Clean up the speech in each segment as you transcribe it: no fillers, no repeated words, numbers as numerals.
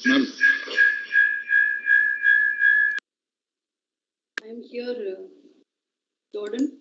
Ma'am, I'm here, Jordan.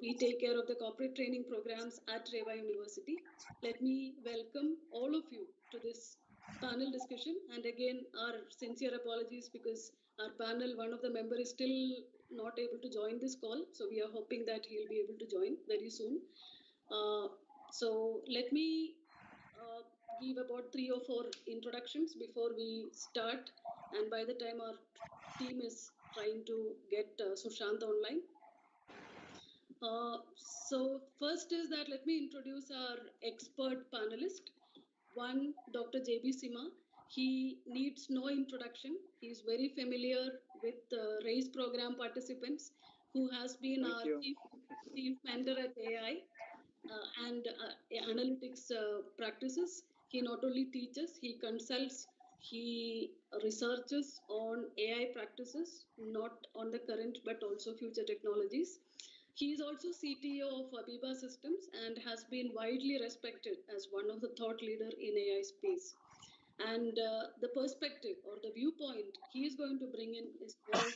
we take care of the corporate training programs at REVA University. Let me welcome all of you to this panel discussion. And again, our sincere apologies because our panel, one of the members is still not able to join this call. So we are hoping that he'll be able to join very soon. So let me give about 3 or 4 introductions before we start. And by the time our team is trying to get Sushant online. So first is that let me introduce our expert panelist. One, Dr. J.B. Sima. He needs no introduction. He is very familiar with RAISE program participants, who has been our chief mentor at AI and analytics practices. He not only teaches, he consults, he researches on AI practices, not on the current but also future technologies. He is also CTO of Abiba Systems and has been widely respected as one of the thought leader in AI space. And the perspective or the viewpoint he is going to bring in is called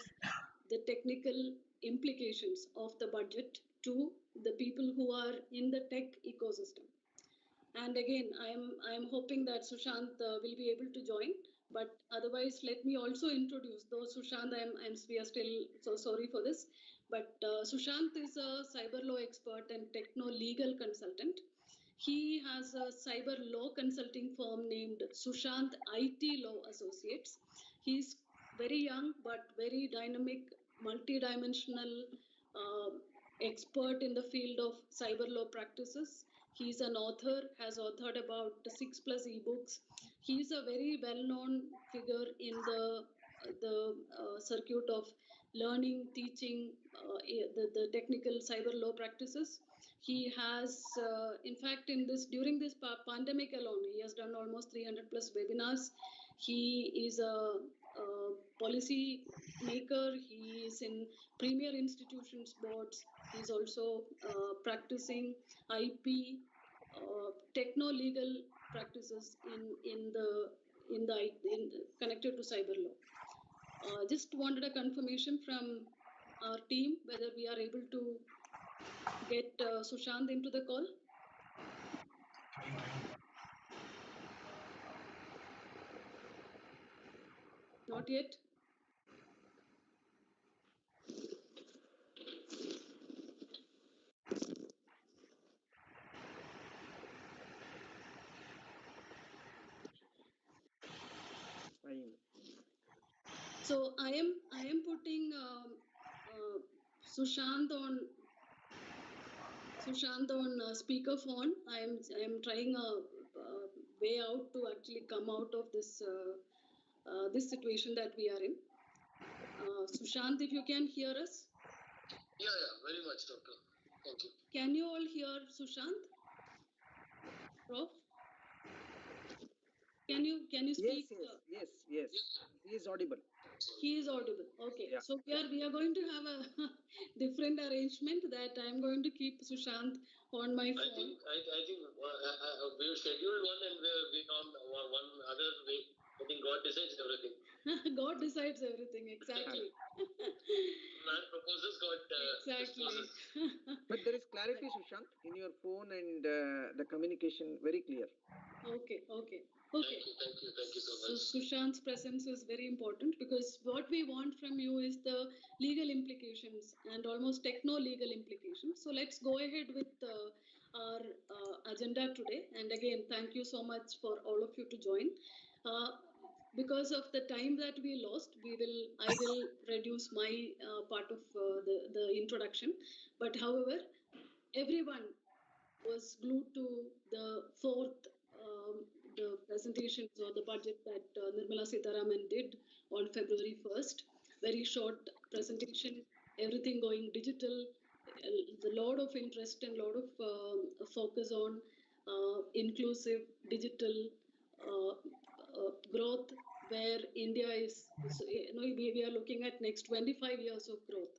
the technical implications of the budget to the people who are in the tech ecosystem. And again, I am hoping that Sushant will be able to join. But otherwise, let me also introduce those. Sushant, we are still so sorry for this. But Sushant is a cyber law expert and techno-legal consultant. He has a cyber law consulting firm named Sushant IT Law Associates. He's very young but very dynamic, multi-dimensional expert in the field of cyber law practices. He's an author, has authored about 6+ ebooks. He's a very well-known figure in the circuit of learning, teaching the technical cyber law practices. He has, in fact, during this pandemic alone, he has done almost 300+ webinars. He is a policy maker. He is in premier institutions boards. He's also practicing IP, techno-legal practices in connected to cyber law. Just wanted a confirmation from our team whether we are able to get Sushant into the call. Not yet. So I am putting Sushant on speakerphone. I am trying a way out to actually come out of this this situation that we are in. Sushant, if you can hear us. Yeah, very much, Doctor. Thank you. Can you all hear Sushant? Prof? Can you speak? Yes. He is audible. He is audible. Okay. Yeah. So we are going to have a different arrangement that I'm going to keep Sushant on my phone. I think we scheduled one and we're on one other way. I think God decides everything. God decides everything, exactly. Man proposes, God exactly. But there is clarity, Sushant, in your phone and the communication very clear. Okay. Thank you so much. So Sushant's presence is very important because what we want from you is the legal implications and almost techno-legal implications. So let's go ahead with our agenda today. And again, thank you so much for all of you to join. Because of the time that we lost, I will reduce my part of the introduction. But however, everyone was glued to the fourth the presentations or the budget that Nirmala Sitharaman did on February 1st. Very short presentation, everything going digital, a lot of interest and a lot of focus on inclusive digital growth, where India is, we are looking at next 25 years of growth.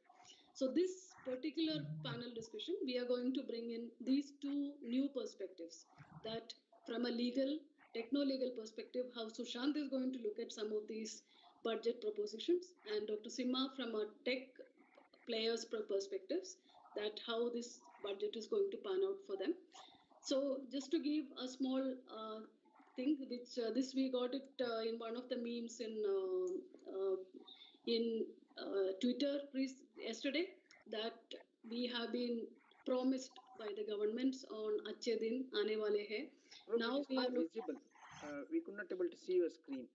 So this particular panel discussion, we are going to bring in these two new perspectives, that from a legal, techno-legal perspective, how Sushant is going to look at some of these budget propositions, and Dr. Sima from a tech players' perspectives, that how this budget is going to pan out for them. So just to give a small thing, which this we got it in one of the memes in Twitter yesterday, that we have been promised by the governments on Achhe Din Aane Wale Hai. Now it is we not are visible. We could not able to see your screen.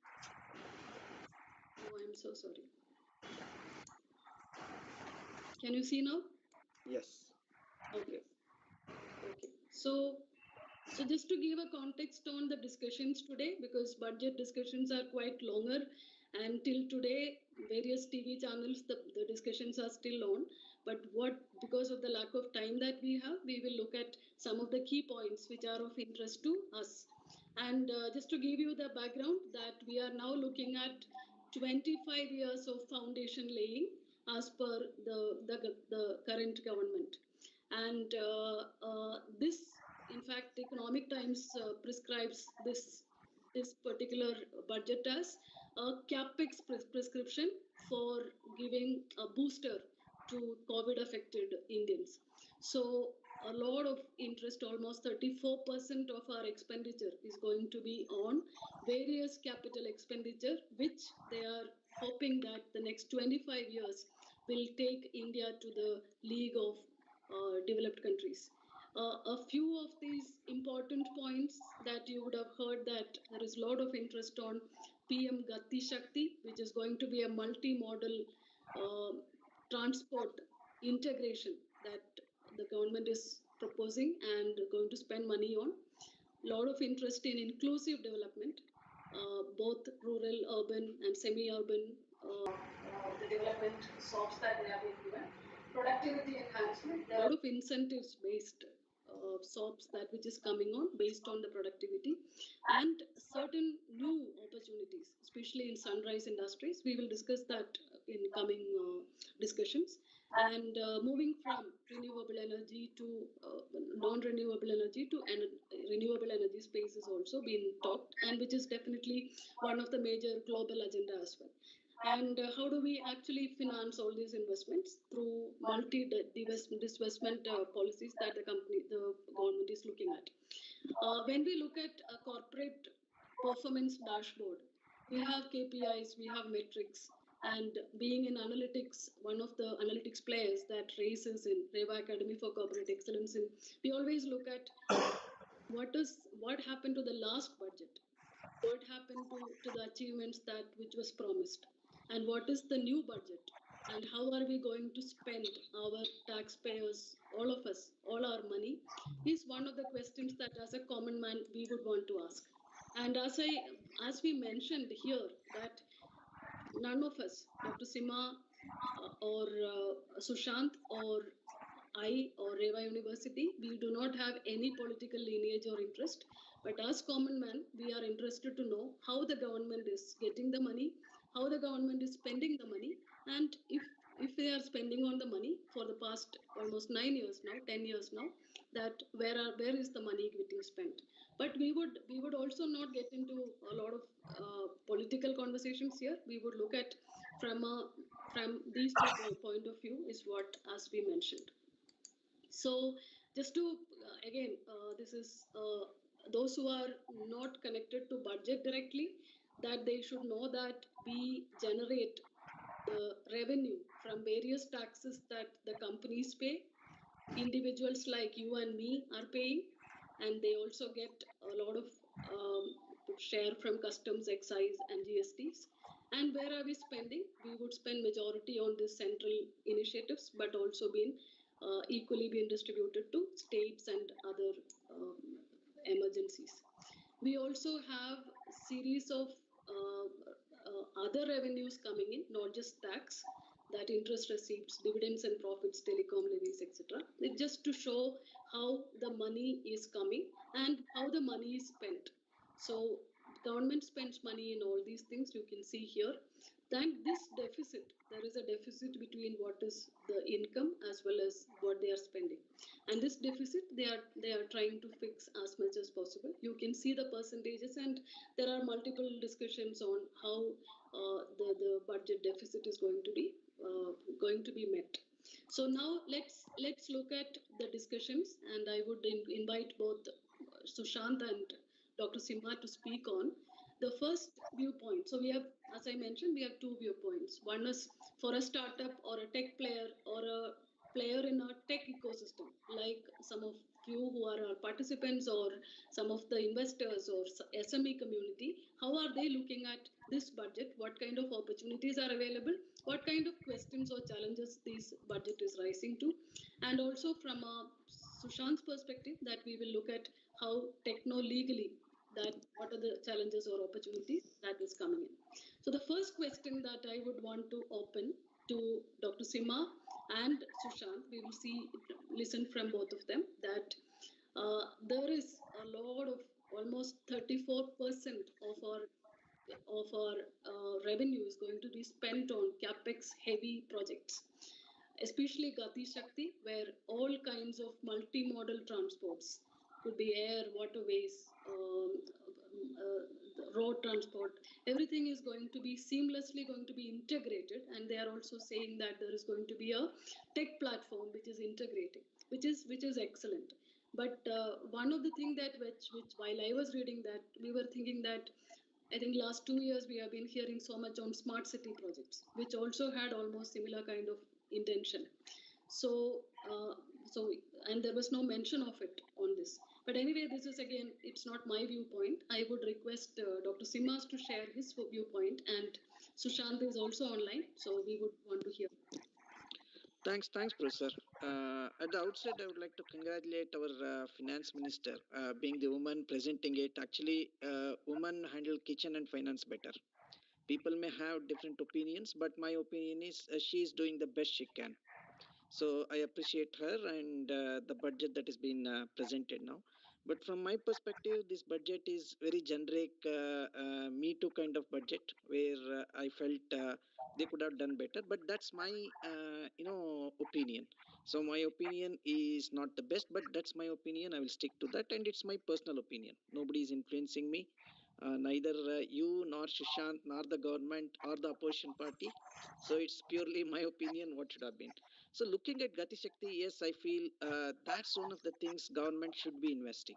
Oh, I'm so sorry. Can you see now? Yes. Okay. Okay. So just to give a context on the discussions today, because budget discussions are quite longer, and till today, various TV channels, the discussions are still on. But because of the lack of time that we have, we will look at some of the key points which are of interest to us. And just to give you the background, that we are now looking at 25 years of foundation laying as per the current government. And this, in fact, Economic Times prescribes this particular budget as a capex prescription for giving a booster to COVID affected Indians. So a lot of interest, almost 34% of our expenditure is going to be on various capital expenditure, which they are hoping that the next 25 years will take India to the league of developed countries. A few of these important points that you would have heard, that there is a lot of interest on PM Gati Shakti, which is going to be a multi-modal transport integration that the government is proposing and going to spend money on. A lot of interest in inclusive development, both rural, urban and semi-urban, the development SOPs that they have been given. Productivity enhancement, there are a lot of incentives based SOPs that which is coming on based on the productivity, and certain new opportunities, especially in sunrise industries. We will discuss that in coming discussions. And moving from renewable energy to non-renewable energy to renewable energy space is also being talked, and which is definitely one of the major global agenda as well. And how do we actually finance all these investments? Through multi-divestment policies that the government is looking at. When we look at a corporate performance dashboard, we have KPIs, we have metrics, and being in analytics, one of the analytics players that raises in REVA Academy for Corporate Excellence, we always look at what happened to the last budget, what happened to the achievements that which was promised, and what is the new budget, and how are we going to spend our taxpayers, all of us, all our money, is one of the questions that as a common man we would want to ask. And as we mentioned here, that none of us, Dr. Sima or Sushant or I or REVA University, we do not have any political lineage or interest. But as common man, we are interested to know how the government is getting the money, how the government is spending the money, and if they are spending on the money for the past almost 9 years now, 10 years now, that where is the money getting spent. But we would also not get into a lot of political conversations here. We would look at from these two point of view is what, as we mentioned. So just to again, this is those who are not connected to budget directly, that they should know that we generate the revenue from various taxes that the companies pay, individuals like you and me are paying, and they also get a lot of share from customs, excise and GSTs. And where are we spending? We would spend majority on these central initiatives, but also equally being distributed to states and other emergencies. We also have series of other revenues coming in, not just tax, that interest receipts, dividends and profits, telecom levies, etc. It's just to show how the money is coming and how the money is spent. So government spends money in all these things, you can see here. Then this deficit, there is a deficit between what is the income as well as what they are spending. And this deficit, they are trying to fix as much as possible. You can see the percentages, and there are multiple discussions on how the budget deficit is going to be met. So now let's look at the discussions, and I would invite both Sushant and Dr. Simha to speak on the first viewpoint. So we have, as I mentioned, we have two viewpoints. One is for a startup or a tech player or a player in a tech ecosystem, like some of you who are our participants or some of the investors or SME community. How are they looking at this budget? What kind of opportunities are available? What kind of questions or challenges this budget is rising to? And also from Sushant's perspective, that we will look at how techno-legally, that what are the challenges or opportunities that is coming in. So the first question that I would want to open to Dr. Sima and Sushant, we will listen from both of them, that there is a lot of almost 34% of our revenue is going to be spent on capex heavy projects, especially Gati Shakti, where all kinds of multimodal transports, could be air, waterways, road transport, everything is going to be seamlessly going to be integrated. And they are also saying that there is going to be a tech platform which is integrating, which is excellent. But one of the things that which while I was reading that, we were thinking that I think last 2 years we have been hearing so much on smart city projects, which also had almost similar kind of intention. So, and there was no mention of it on this. But anyway, this is again, it's not my viewpoint. I would request Dr. Simas to share his viewpoint, and Sushant is also online, so we would want to hear. Thanks, Professor. At the outset, I would like to congratulate our finance minister, being the woman presenting it. Actually, women handle kitchen and finance better. People may have different opinions, but my opinion is she is doing the best she can. So I appreciate her and the budget that is being presented now. But from my perspective, this budget is very generic, Me Too kind of budget, where I felt they could have done better. But that's my, opinion. So my opinion is not the best, but that's my opinion. I will stick to that, and it's my personal opinion. Nobody is influencing me. Neither you nor Sushant nor the government or the opposition party. So it's purely my opinion what should have been. So looking at Gati Shakti, yes, I feel that's one of the things government should be investing.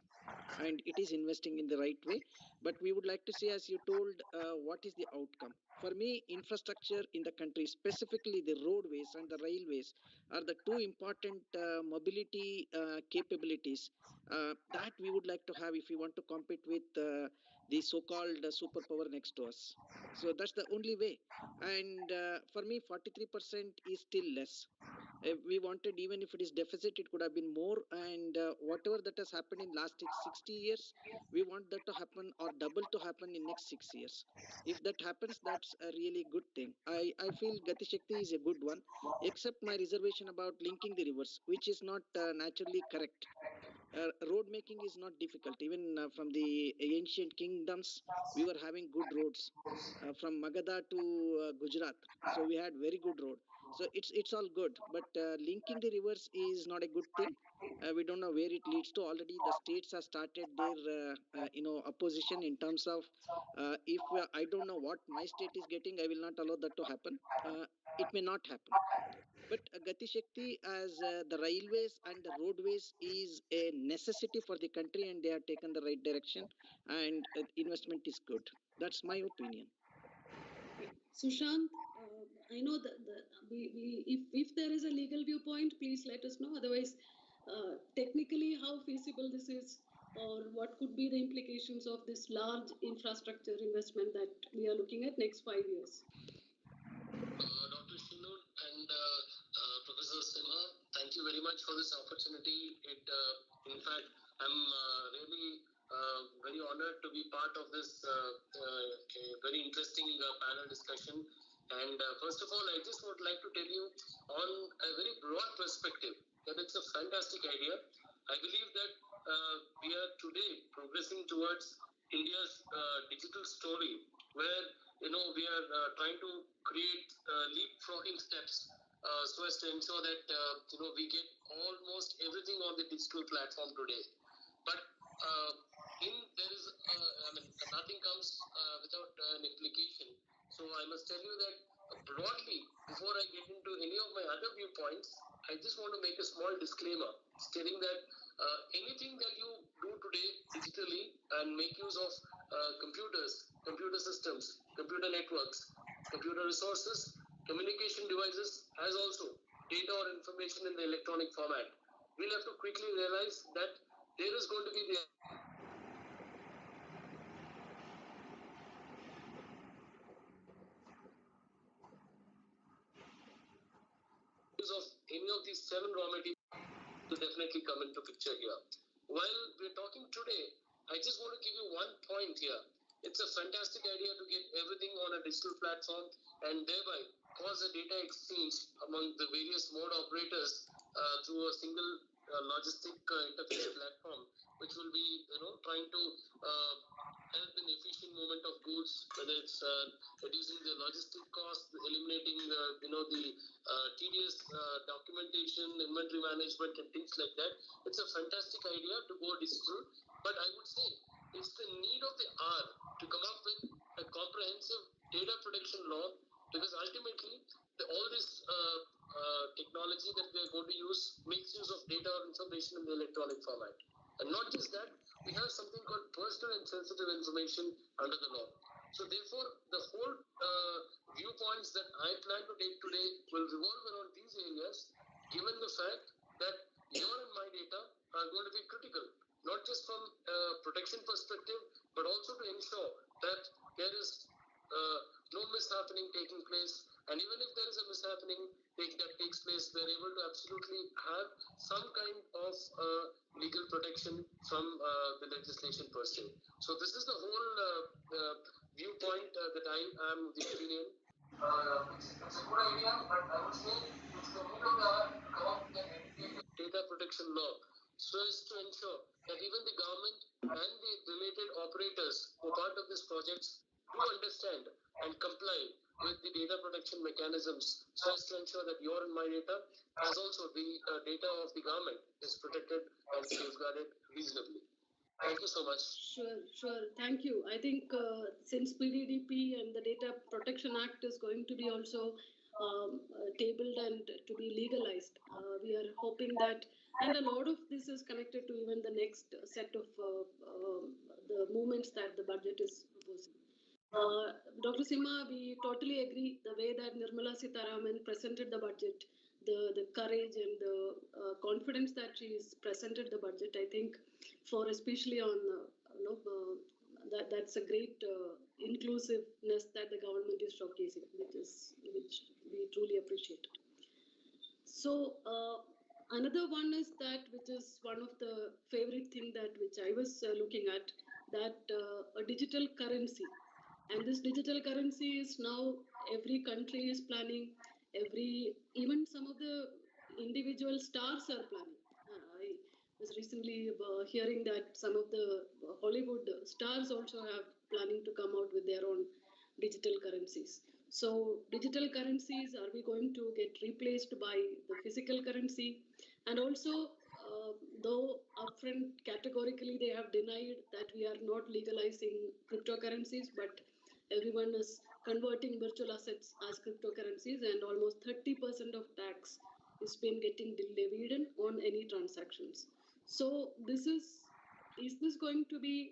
And it is investing in the right way. But we would like to see, as you told, what is the outcome. For me, infrastructure in the country, specifically the roadways and the railways, are the two important mobility capabilities that we would like to have if we want to compete with the so-called superpower next to us. So that's the only way. And for me, 43% is still less. We wanted, even if it is deficit, it could have been more. And whatever that has happened in last 60 years, we want that to happen or double to happen in next 6 years. If that happens, that's a really good thing. I feel Gati Shakti is a good one, except my reservation about linking the rivers, which is not naturally correct. Road making is not difficult. Even from the ancient kingdoms, we were having good roads from Magadha to Gujarat. So we had very good road. So it's all good. But linking the rivers is not a good thing. We don't know where it leads to. Already the states have started their opposition in terms of if I don't know what my state is getting, I will not allow that to happen. It may not happen. But Gati Shakti, as the railways and the roadways, is a necessity for the country, and they have taken the right direction, and investment is good. That's my opinion. Sushant, I know that if there is a legal viewpoint, please let us know. Otherwise, technically, how feasible this is, or what could be the implications of this large infrastructure investment that we are looking at next 5 years. Dr. Shinu and Professor Simha, thank you very much for this opportunity. In fact, I'm really very honored to be part of this very interesting panel discussion. And first of all, I just would like to tell you on a very broad perspective that it's a fantastic idea. I believe that we are today progressing towards India's digital story, where we are trying to create leapfrogging steps so as to ensure that we get almost everything on the digital platform today. But nothing comes without an implication. So I must tell you that broadly, before I get into any of my other viewpoints, I just want to make a small disclaimer stating that anything that you do today digitally and make use of computers, computer systems, computer networks, computer resources, communication devices, as also data or information in the electronic format, we'll have to quickly realize that there is going to be the use of any of these 7 raw materials will definitely come into picture here. While we're talking today, I just want to give you one point here. It's a fantastic idea to get everything on a digital platform and thereby cause a data exchange among the various mode operators through a single logistic interface platform, which will be trying to help in efficient movement of goods, whether it's reducing the logistic cost, eliminating the tedious documentation, inventory management, and things like that. It's a fantastic idea to go digital, but I would say it's the need of the hour to come up with a comprehensive data protection law, because ultimately all this technology that we are going to use makes use of data or information in the electronic format. And not just that, we have something called personal and sensitive information under the law. So therefore, the whole viewpoints that I plan to take today will revolve around these areas, given the fact that your and my data are going to be critical, not just from a protection perspective, but also to ensure that there is no mishappening taking place. And even if there is a mishappening that takes place, we're able to absolutely have some kind of legal protection from the legislation per se. So this is the whole viewpoint that I am of the opinion. It's a good idea, but I would say it's the need of the hour to come up with an data protection law, so as to ensure that even the government and the related operators who are part of these projects do understand and comply with the data protection mechanisms, so as to ensure that your and my data, as also the data of the government, is protected and safeguarded reasonably. Thank you so much. Sure. Thank you. I think since PDDP and the Data Protection Act is going to be also tabled and to be legalized, we are hoping that, and a lot of this is connected to even the next set of the movements that the budget is proposing. Dr. Simha, we totally agree the way that Nirmala Sitharaman presented the budget, the courage and the confidence that she's presented the budget. I think for especially on that's a great inclusiveness that the government is showcasing, which we truly appreciate. So another one is that, which is one of the favorite thing that which I was looking at, that a digital currency. And this digital currency is now every country is planning, even some of the individual stars are planning. I was recently hearing that some of the Hollywood stars also have planning to come out with their own digital currencies. So digital currencies, are we going to get replaced by the physical currency? And also, though upfront categorically they have denied that we are not legalizing cryptocurrencies, but everyone is converting virtual assets as cryptocurrencies, and almost 30% of tax is been getting levied on any transactions. So is this going to be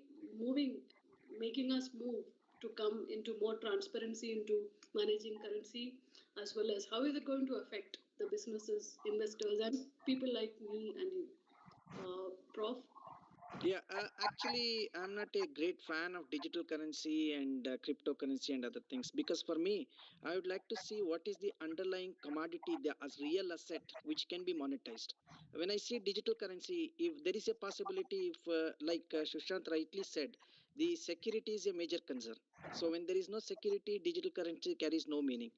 making us move to come into more transparency into managing currency, as well as how is it going to affect the businesses, investors, and people like me and you? Prof? Yeah, actually, I'm not a great fan of digital currency and cryptocurrency and other things, because for me, I would like to see what is the underlying commodity, the as real asset which can be monetized. When I see digital currency, if there is a possibility, if like Sushant rightly said, the security is a major concern. So when there is no security, digital currency carries no meaning.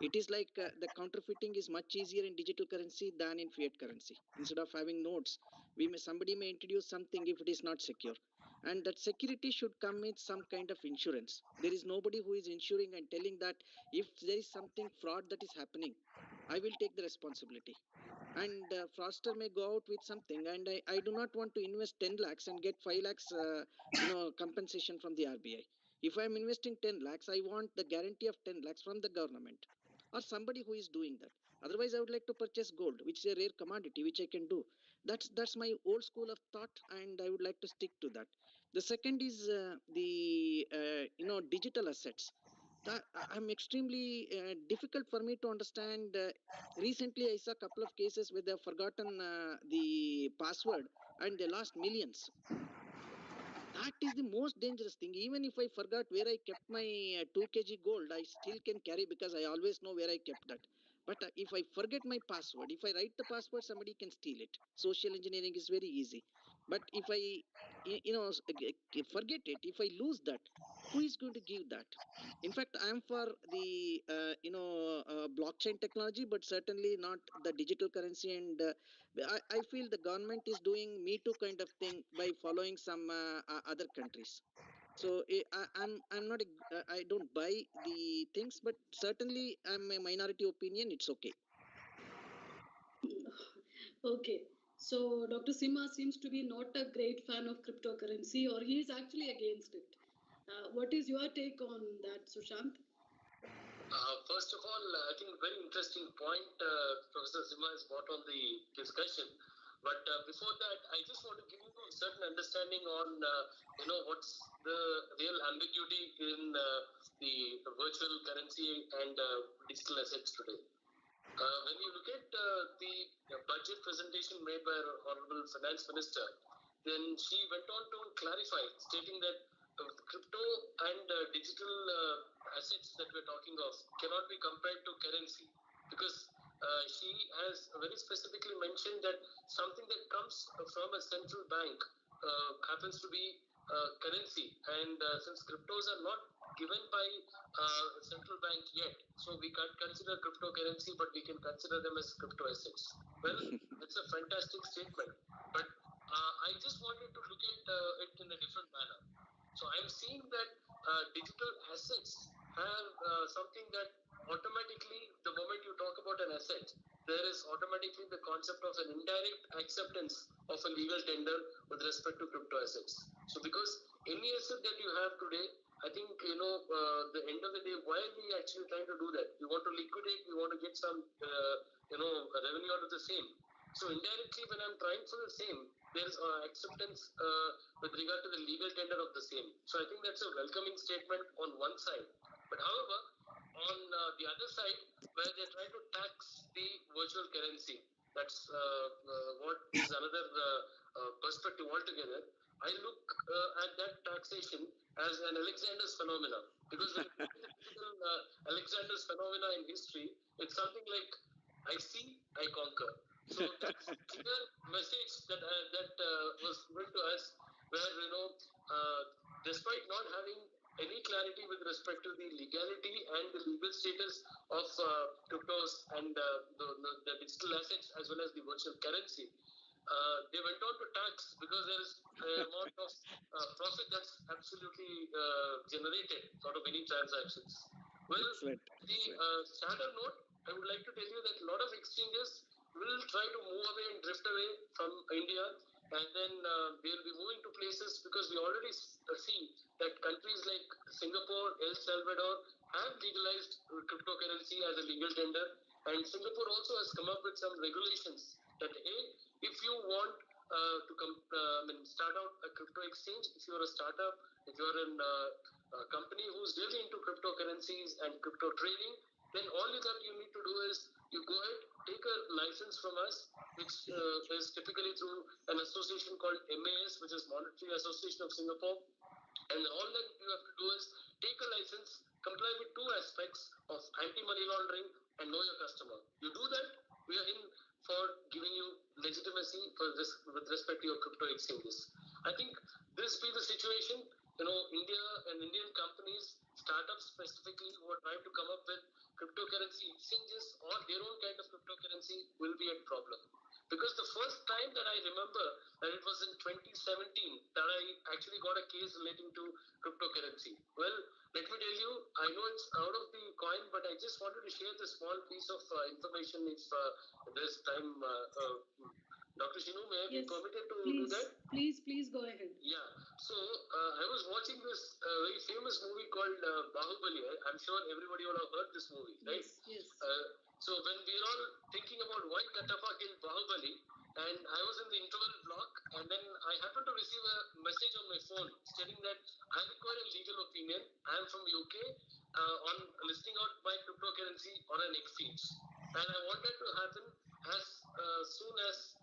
It is like the counterfeiting is much easier in digital currency than in fiat currency. Instead of having notes, somebody may introduce something if it is not secure, and that security should come with some kind of insurance. There is nobody who is insuring and telling that if there is something fraud that is happening, I will take the responsibility. And fraudster may go out with something, and I do not want to invest 10 lakhs and get 5 lakhs compensation from the RBI. If I am investing 10 lakhs, I want the guarantee of 10 lakhs from the government. or somebody who is doing that. Otherwise, I would like to purchase gold, which is a rare commodity, which I can do. That's my old school of thought, and I would like to stick to that. The second is the digital assets. I'm extremely difficult for me to understand. Recently, I saw a couple of cases where they have forgotten the password and they lost millions. That is the most dangerous thing. Even if I forgot where I kept my 2 kg gold, I still can carry because I always know where I kept that. But if I forget my password, if I write the password, somebody can steal it. Social engineering is very easy. But if I, forget it, if I lose that, who is going to give that? In fact, I am for the blockchain technology, but certainly not the digital currency. And I feel the government is doing Me Too kind of thing by following some other countries. So I'm not I don't buy the things, but certainly I'm a minority opinion. It's okay. Okay. So Dr. Sima seems to be not a great fan of cryptocurrency, or he is actually against it. What is your take on that, Sushant? First of all, I think very interesting point Professor Sima has brought on the discussion. But before that, I just want to give you a certain understanding on what's the real ambiguity in the virtual currency and digital assets today. When you look at the budget presentation made by our Honorable Finance Minister, then she went on to clarify, stating that crypto and digital assets that we're talking of cannot be compared to currency, because she has very specifically mentioned that something that comes from a central bank happens to be currency, and since cryptos are not given by central bank yet, so we can't consider cryptocurrency, but we can consider them as crypto assets. Well, it's a fantastic statement, but I just wanted to look at it in a different manner. So I'm seeing that digital assets have something that automatically, the moment you talk about an asset, there is automatically the concept of an indirect acceptance of a legal tender with respect to crypto assets. So because any asset that you have today, I think, the end of the day, why are we actually trying to do that? We want to liquidate, we want to get some, revenue out of the same. So indirectly, when I'm trying for the same, there is acceptance with regard to the legal tender of the same. So I think that's a welcoming statement on one side. But however, on the other side, where they're trying to tax the virtual currency, that's what is another perspective altogether. I look at that taxation as an Alexander's phenomena, because when you look at the typical Alexander's phenomena in history, it's something like I see, I conquer. So that's a clear message that was given to us, where despite not having any clarity with respect to the legality and the legal status of cryptos and the digital assets as well as the virtual currency, they went on to tax because there is an amount of profit that's absolutely generated out of any transactions. Well, the sadder note, I would like to tell you that a lot of exchanges will try to move away and drift away from India, and then they'll be moving to places, because we already see that countries like Singapore, El Salvador have legalized cryptocurrency as a legal tender, and Singapore also has come up with some regulations that, hey, if you want to start out a crypto exchange, if you're a startup, if you're a company who's really into cryptocurrencies and crypto trading, then all that you need to do is you go ahead, take a license from us, which is typically through an association called MAS, which is Monetary Association of Singapore. And all that you have to do is take a license, comply with two aspects of anti-money laundering and know your customer. You do that, we are in for giving you legitimacy for this with respect to your crypto exchanges. I think this be the situation. India and Indian companies, startups specifically, who are trying to come up with cryptocurrency exchanges or their own kind of cryptocurrency will be a problem. Because the first time that I remember, and it was in 2017, that I actually got a case relating to cryptocurrency. Well, let me tell you, I know it's out of the coin, but I just wanted to share this small piece of information if there's time. Dr. Shinu, may I be permitted to do that? Please go ahead. Yeah. So I was watching this very famous famous movie called Bahubali. I'm sure everybody will have heard this movie, right? Yes. So when we were all thinking about why Katappa killed Bahubali, and I was in the interval block, and then I happened to receive a message on my phone stating that I require a legal opinion. I am from UK on listing out my cryptocurrency on an exchange, and I want that to happen as soon as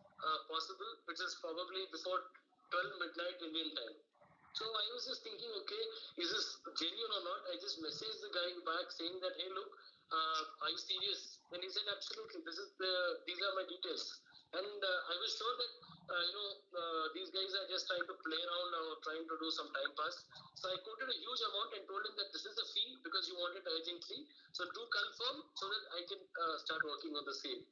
possible, which is probably before 12 midnight Indian time. So I was just thinking, okay, is this genuine or not? I just messaged the guy back saying that, hey, look, are you serious? And he said, absolutely. These are my details. And I was sure that these guys are just trying to play around or trying to do some time pass. So I quoted a huge amount and told him that this is the fee because you want it urgently. So do confirm so that I can start working on the same.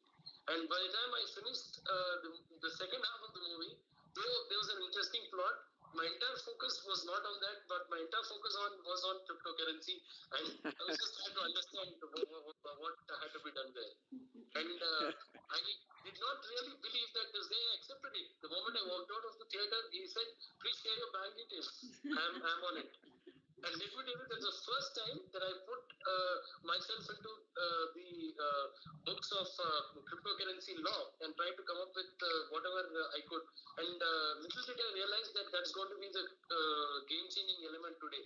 And by the time I finished the second half of the movie, there was an interesting plot. My entire focus was not on that, but my entire focus was on cryptocurrency, and I was just trying to understand what had to be done there. And I did not really believe that this guy accepted it. The moment I walked out of the theater, he said, "Please share your bank details. I'm on it." And let me tell you, that's the first time that I put myself into the books of cryptocurrency law and tried to come up with whatever I could. And little did I realize that that's going to be the game-changing element today.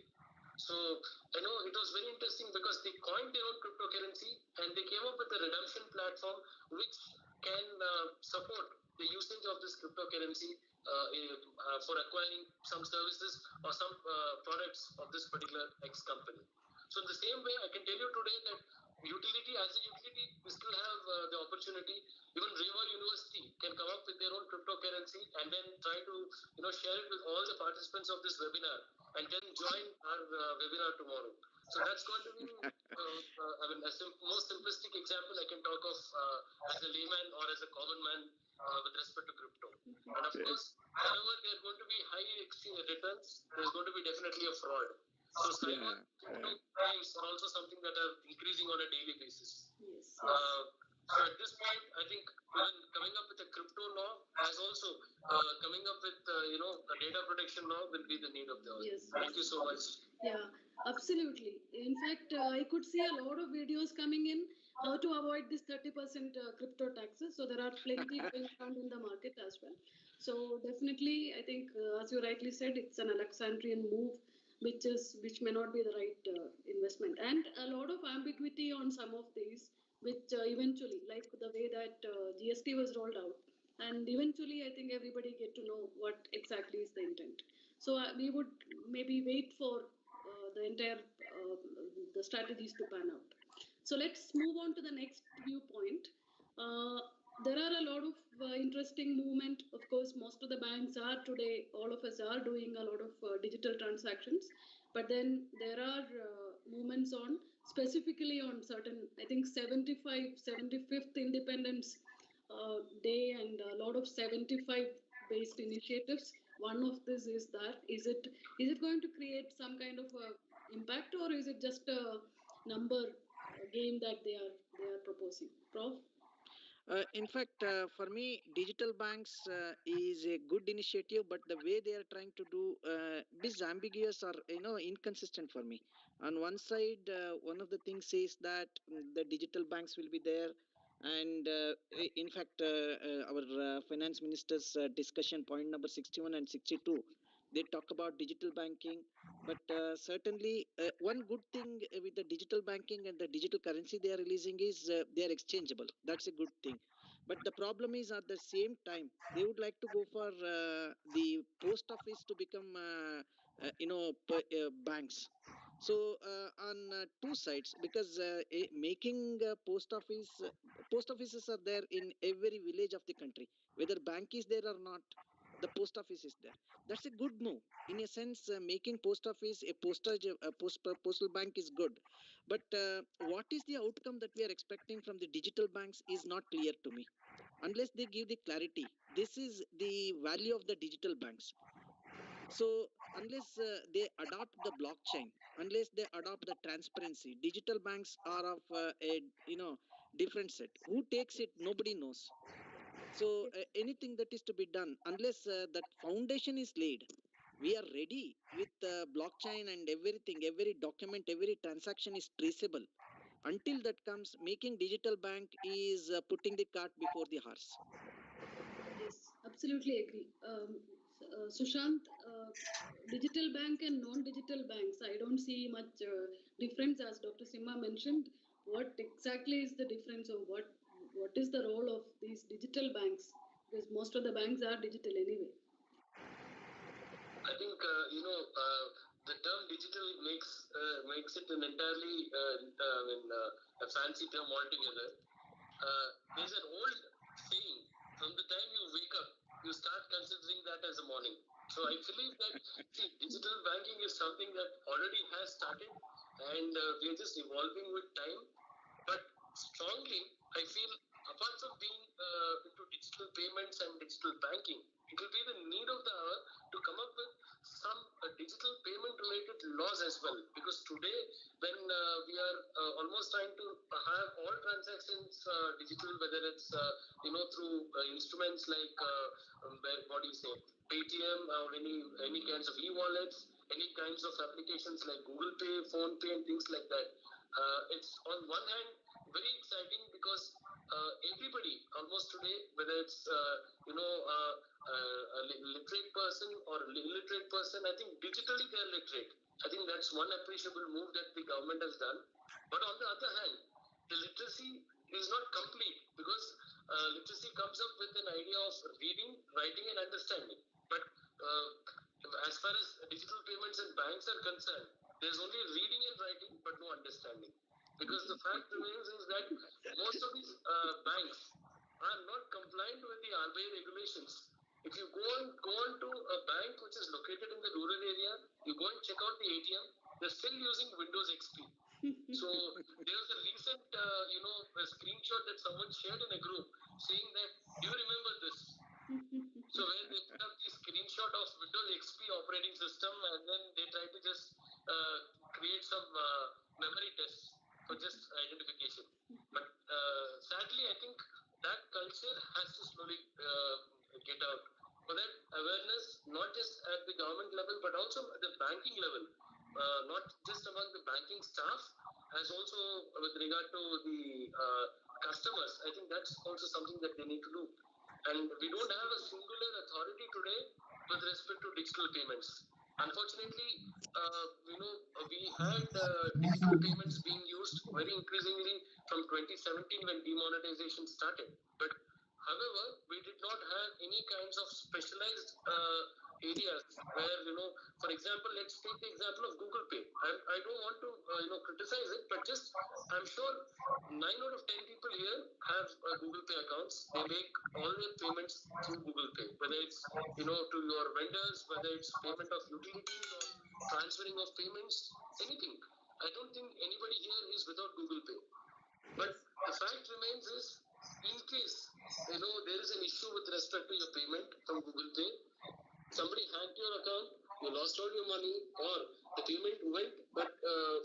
So, it was very interesting because they coined their own cryptocurrency and they came up with a redemption platform which can support the usage of this cryptocurrency for acquiring some services or some products of this particular X company. So in the same way, I can tell you today that as a utility, we still have the opportunity. Even REVA University can come up with their own cryptocurrency and then try to share it with all the participants of this webinar and then join our webinar tomorrow. So that's going to be, most simplistic example I can talk of as a layman or as a common man with respect to crypto. And of course, whenever there are going to be high exchange returns, there's going to be definitely a fraud. So cyber crimes are also something that are increasing on a daily basis. Yes. So at this point, I think even coming up with a crypto law as also coming up with a data protection law will be the need of the hour. Yes. Thank you so much. Yeah, absolutely. In fact, I could see a lot of videos coming in how to avoid this 30% crypto taxes. So there are plenty going around in the market as well. So definitely, I think, as you rightly said, it's an Alexandrian move, which may not be the right investment, and a lot of ambiguity on some of these, which eventually, like the way that GST was rolled out, and eventually, I think everybody get to know what exactly is the intent. So we would maybe wait for the entire the strategies to pan out. So let's move on to the next viewpoint. There are a lot of interesting movement. Of course, most of the banks are today, all of us are doing a lot of digital transactions. But then there are movements on specifically on certain, I think 75th Independence Day and a lot of 75 based initiatives. One of this is that is it going to create some kind of a impact, or is it just a number game that they are proposing? Prof? In fact, for me, digital banks is a good initiative, but the way they are trying to do is ambiguous or inconsistent for me. On one side, one of the things says that the digital banks will be there, and in fact, our finance minister's discussion point number 61 and 62, they talk about digital banking. But certainly, one good thing with the digital banking and the digital currency they are releasing is they are exchangeable. That's a good thing. But the problem is at the same time, they would like to go for the post office to become, banks. So on two sides, because making post offices are there in every village of the country. Whether bank is there or not, the post office is there. That's a good move in a sense. Making post office a postal bank is good, but what is the outcome that we are expecting from the digital banks is not clear to me unless they give the clarity. This is the value of the digital banks. So unless they adopt the blockchain, unless they adopt the transparency, digital banks are of a different set. Who takes it, nobody knows. So anything that is to be done, unless that foundation is laid, we are ready with blockchain and everything. Every document, every transaction is traceable. Until that comes, making digital bank is putting the cart before the horse. Yes, absolutely agree. Sushant, digital bank and non-digital banks, I don't see much difference, as Dr. Simha mentioned. What exactly is the difference, or what is the role of these digital banks? Because most of the banks are digital anyway. I think the term digital makes it an entirely a fancy term altogether. There's an old saying: from the time you wake up, you start considering that as a morning. So I believe that digital banking is something that already has started, and we are just evolving with time. But strongly, I feel, apart from being into digital payments and digital banking, it will be the need of the hour to come up with some digital payment related laws as well. Because today, when we are almost trying to have all transactions digital, whether it's through instruments like what do you say, Paytm, or any kinds of e-wallets, any kinds of applications like Google Pay, Phone Pay, and things like that. It's on one hand very exciting because everybody almost today, whether it's a literate person or a illiterate person, I think digitally they are literate. I think that's one appreciable move that the government has done. But on the other hand, the literacy is not complete, because literacy comes up with an idea of reading, writing, and understanding. But as far as digital payments and banks are concerned, there's only reading and writing, but no understanding. Because the fact remains is that most of these banks are not compliant with the RBI regulations. If you go on to a bank which is located in the rural area, you go and check out the ATM, they're still using Windows XP. So there was a recent, a screenshot that someone shared in a group saying that, do you remember this? So where they put up the screenshot of Windows XP operating system, and then they try to just create some memory tests for just identification. But sadly, I think that culture has to slowly get out. For that awareness, not just at the government level, but also at the banking level, not just among the banking staff, as also with regard to the customers. I think that's also something that they need to do. And we don't have a singular authority today with respect to digital payments. Unfortunately, we had digital payments being used very increasingly from 2017 when demonetization started. But however, we did not have any kinds of specialized areas where, for example, let's take the example of Google Pay. I don't want to, criticize it, but just I'm sure 9 out of 10 people here have Google Pay accounts. They make all their payments through Google Pay, whether it's to your vendors, whether it's payment of utilities or transferring of payments, anything. I don't think anybody here is without Google Pay. But the fact remains is, in case there is an issue with respect to your payment from Google Pay, somebody hacked your account, you lost all your money, or the payment went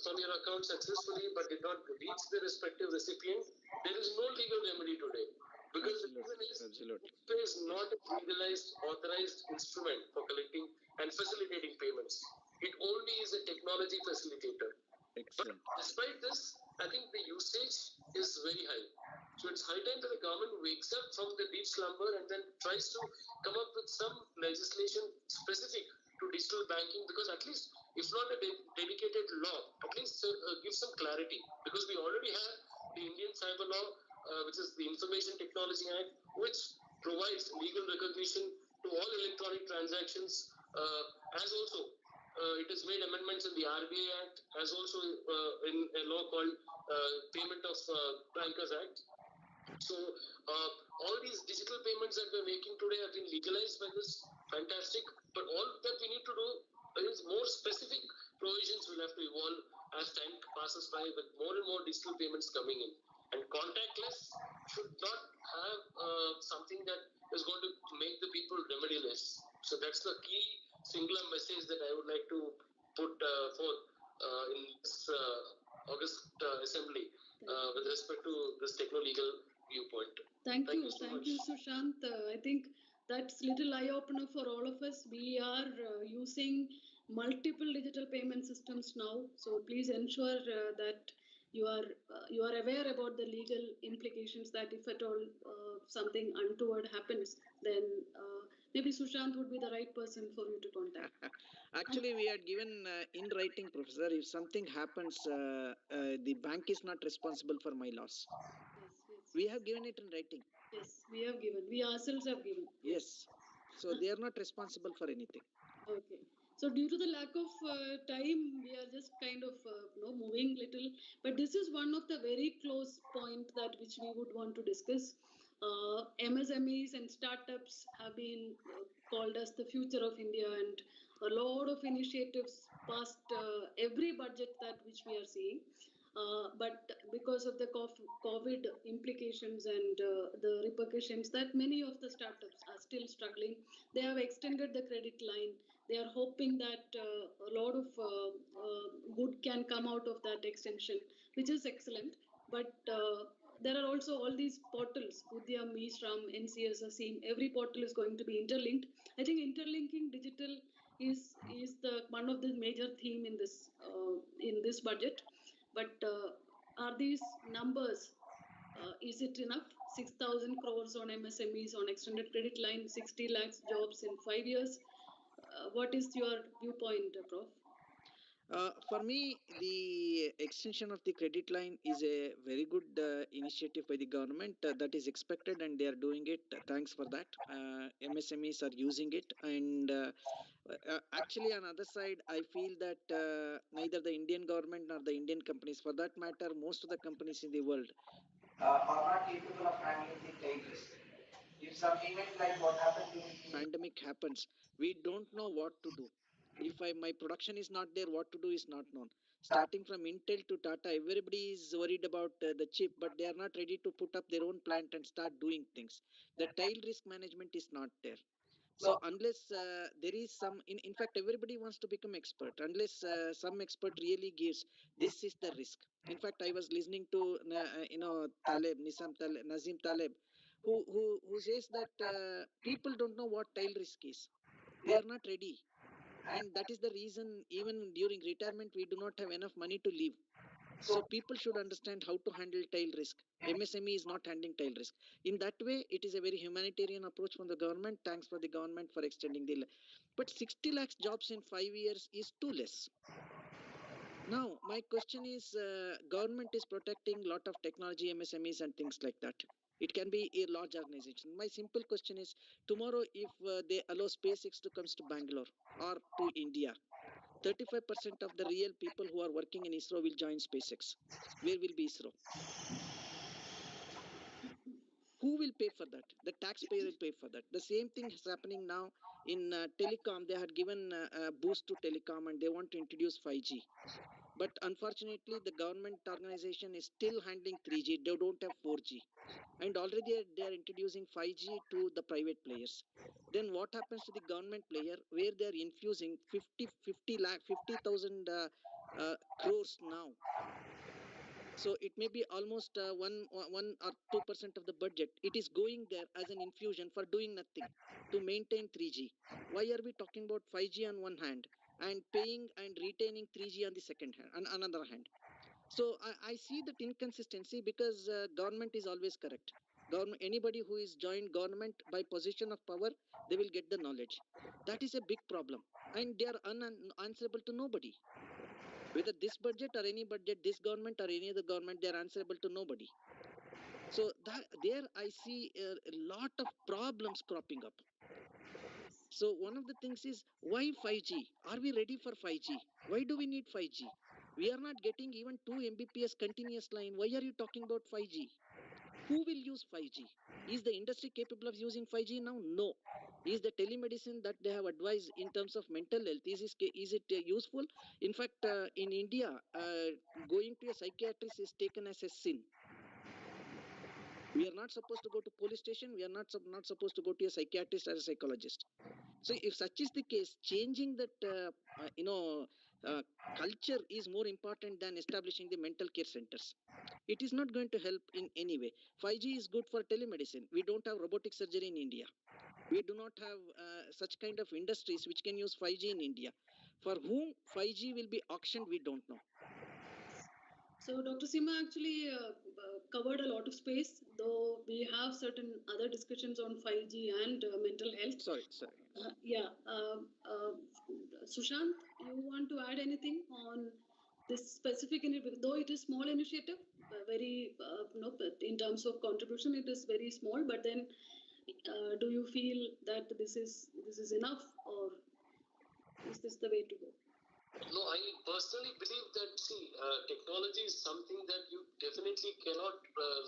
from your account successfully but did not reach the respective recipient, there is no legal remedy today. Because the reason is, Google Pay is not a legalized, authorized instrument for collecting and facilitating payments. It only is a technology facilitator. Excellent. But despite this, I think the usage is very high. So it's high time that the government wakes up from the deep slumber and then tries to come up with some legislation specific to digital banking, because at least, if not a dedicated law, at least give some clarity. Because we already have the Indian Cyber Law, which is the Information Technology Act, which provides legal recognition to all electronic transactions, as also it has made amendments in the RBI Act, as also in a law called Payment of Bankers Act. So all these digital payments that we're making today have been legalized by this. Fantastic. But all that we need to do is more specific provisions will have to evolve as time passes by, with more and more digital payments coming in. And contactless should not have something that is going to make the people remediless. So that's the key singular message that I would like to put forth in this August assembly with respect to this techno-legal viewpoint. Thank you, Sushant. I think that's little eye opener for all of us. We are using multiple digital payment systems now, so please ensure that you are aware about the legal implications. That if at all something untoward happens, then maybe Sushant would be the right person for you to contact. Actually, we had given in writing, Professor, if something happens, the bank is not responsible for my loss. Yes. We have given it in writing. Yes, we have given. We ourselves have given. Yes. So they are not responsible for anything. Okay. So due to the lack of time, we are just kind of moving little. But this is one of the very close point that which we would want to discuss. MSMEs and startups have been called as the future of India, and a lot of initiatives past every budget that which we are seeing. But because of the COVID implications and the repercussions, that many of the startups are still struggling. They have extended the credit line. They are hoping that a lot of good can come out of that extension, which is excellent. But there are also all these portals, Udyam, eShram, NCS, Asim. Every portal is going to be interlinked. I think interlinking digital is the one of the major theme in this budget. But are these numbers, is it enough? 6,000 crores on MSMEs, on extended credit line, 60 lakhs jobs in 5 years. What is your viewpoint, Prof? For me, the extension of the credit line is a very good initiative by the government that is expected, and they are doing it. Thanks for that. MSMEs are using it, and actually, on the other side, I feel that neither the Indian government nor the Indian companies, for that matter, most of the companies in the world are not capable of handling the tail risk. If some event like what happened during the pandemic happens, we don't know what to do. If my production is not there, what to do is not known. Starting from Intel to Tata, everybody is worried about the chip, but they are not ready to put up their own plant and start doing things. The tail risk management is not there. So unless there is some, in fact, everybody wants to become expert. Unless some expert really gives, this is the risk. In fact, I was listening to Nazim Taleb, who says that people don't know what tail risk is. They are not ready, and that is the reason even during retirement we do not have enough money to live. So people should understand how to handle tail risk. MSME is not handling tail risk. In that way, it is a very humanitarian approach from the government. Thanks for the government for extending the. But 60 lakhs jobs in 5 years is too less. Now, my question is, government is protecting a lot of technology, MSMEs and things like that. It can be a large organization. My simple question is, tomorrow if they allow SpaceX to comes to Bangalore or to India, 35% of the real people who are working in ISRO will join SpaceX. Where will be ISRO? Who will pay for that? The taxpayer will pay for that. The same thing is happening now in telecom. They had given a boost to telecom and they want to introduce 5G. But unfortunately, the government organization is still handling 3G. They don't have 4G. And already they are introducing 5G to the private players. Then what happens to the government player where they are infusing 50,000 crores now? So it may be almost 1 or 2% of the budget. It is going there as an infusion for doing nothing to maintain 3G. Why are we talking about 5G on one hand and paying and retaining 3G on the second hand, on another hand? So I see that inconsistency because government is always correct. Government, anybody who is joined government by position of power, they will get the knowledge. That is a big problem, and they are unanswerable to nobody. Whether this budget or any budget, this government or any other government, they are answerable to nobody. So that there I see a lot of problems cropping up. So one of the things is, why 5G? Are we ready for 5G? Why do we need 5G? We are not getting even 2 Mbps continuous line. Why are you talking about 5G? Who will use 5G? Is the industry capable of using 5G now? No. Is the telemedicine that they have advised in terms of mental health, is it useful? In fact, in India, going to a psychiatrist is taken as a sin. We are not supposed to go to police station. We are not supposed to go to a psychiatrist or a psychologist. So if such is the case, changing that culture is more important than establishing the mental care centers. It is not going to help in any way. 5G is good for telemedicine. We don't have robotic surgery in India. We do not have such kind of industries which can use 5G in India. For whom 5G will be auctioned, we don't know. So Dr. Sima actually covered a lot of space, though we have certain other discussions on 5G and mental health. Sorry. Sushant, you want to add anything on this specific initiative? Though it is small initiative, very in terms of contribution, it is very small. But then, do you feel that this is enough, or is this the way to go? No, I personally believe that, technology is something that you definitely cannot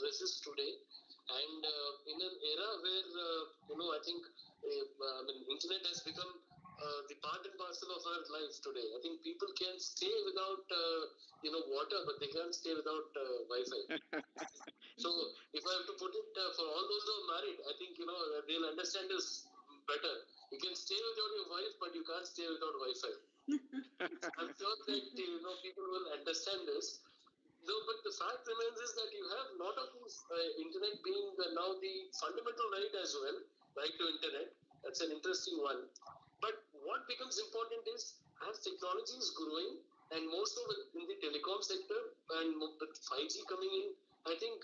resist today. And in an era where, I think internet has become the part and parcel of our lives today. I think people can stay without, water, but they can't stay without Wi-Fi. So if I have to put it for all those who are married, I think, they'll understand this better. You can stay without your wife, but you can't stay without Wi-Fi. I'm sure that people will understand this. No, but the fact remains is that you have a lot of these internet being now the fundamental right as well, right to internet. That's an interesting one. But what becomes important is as technology is growing, and more so in the telecom sector, and with 5G coming in, I think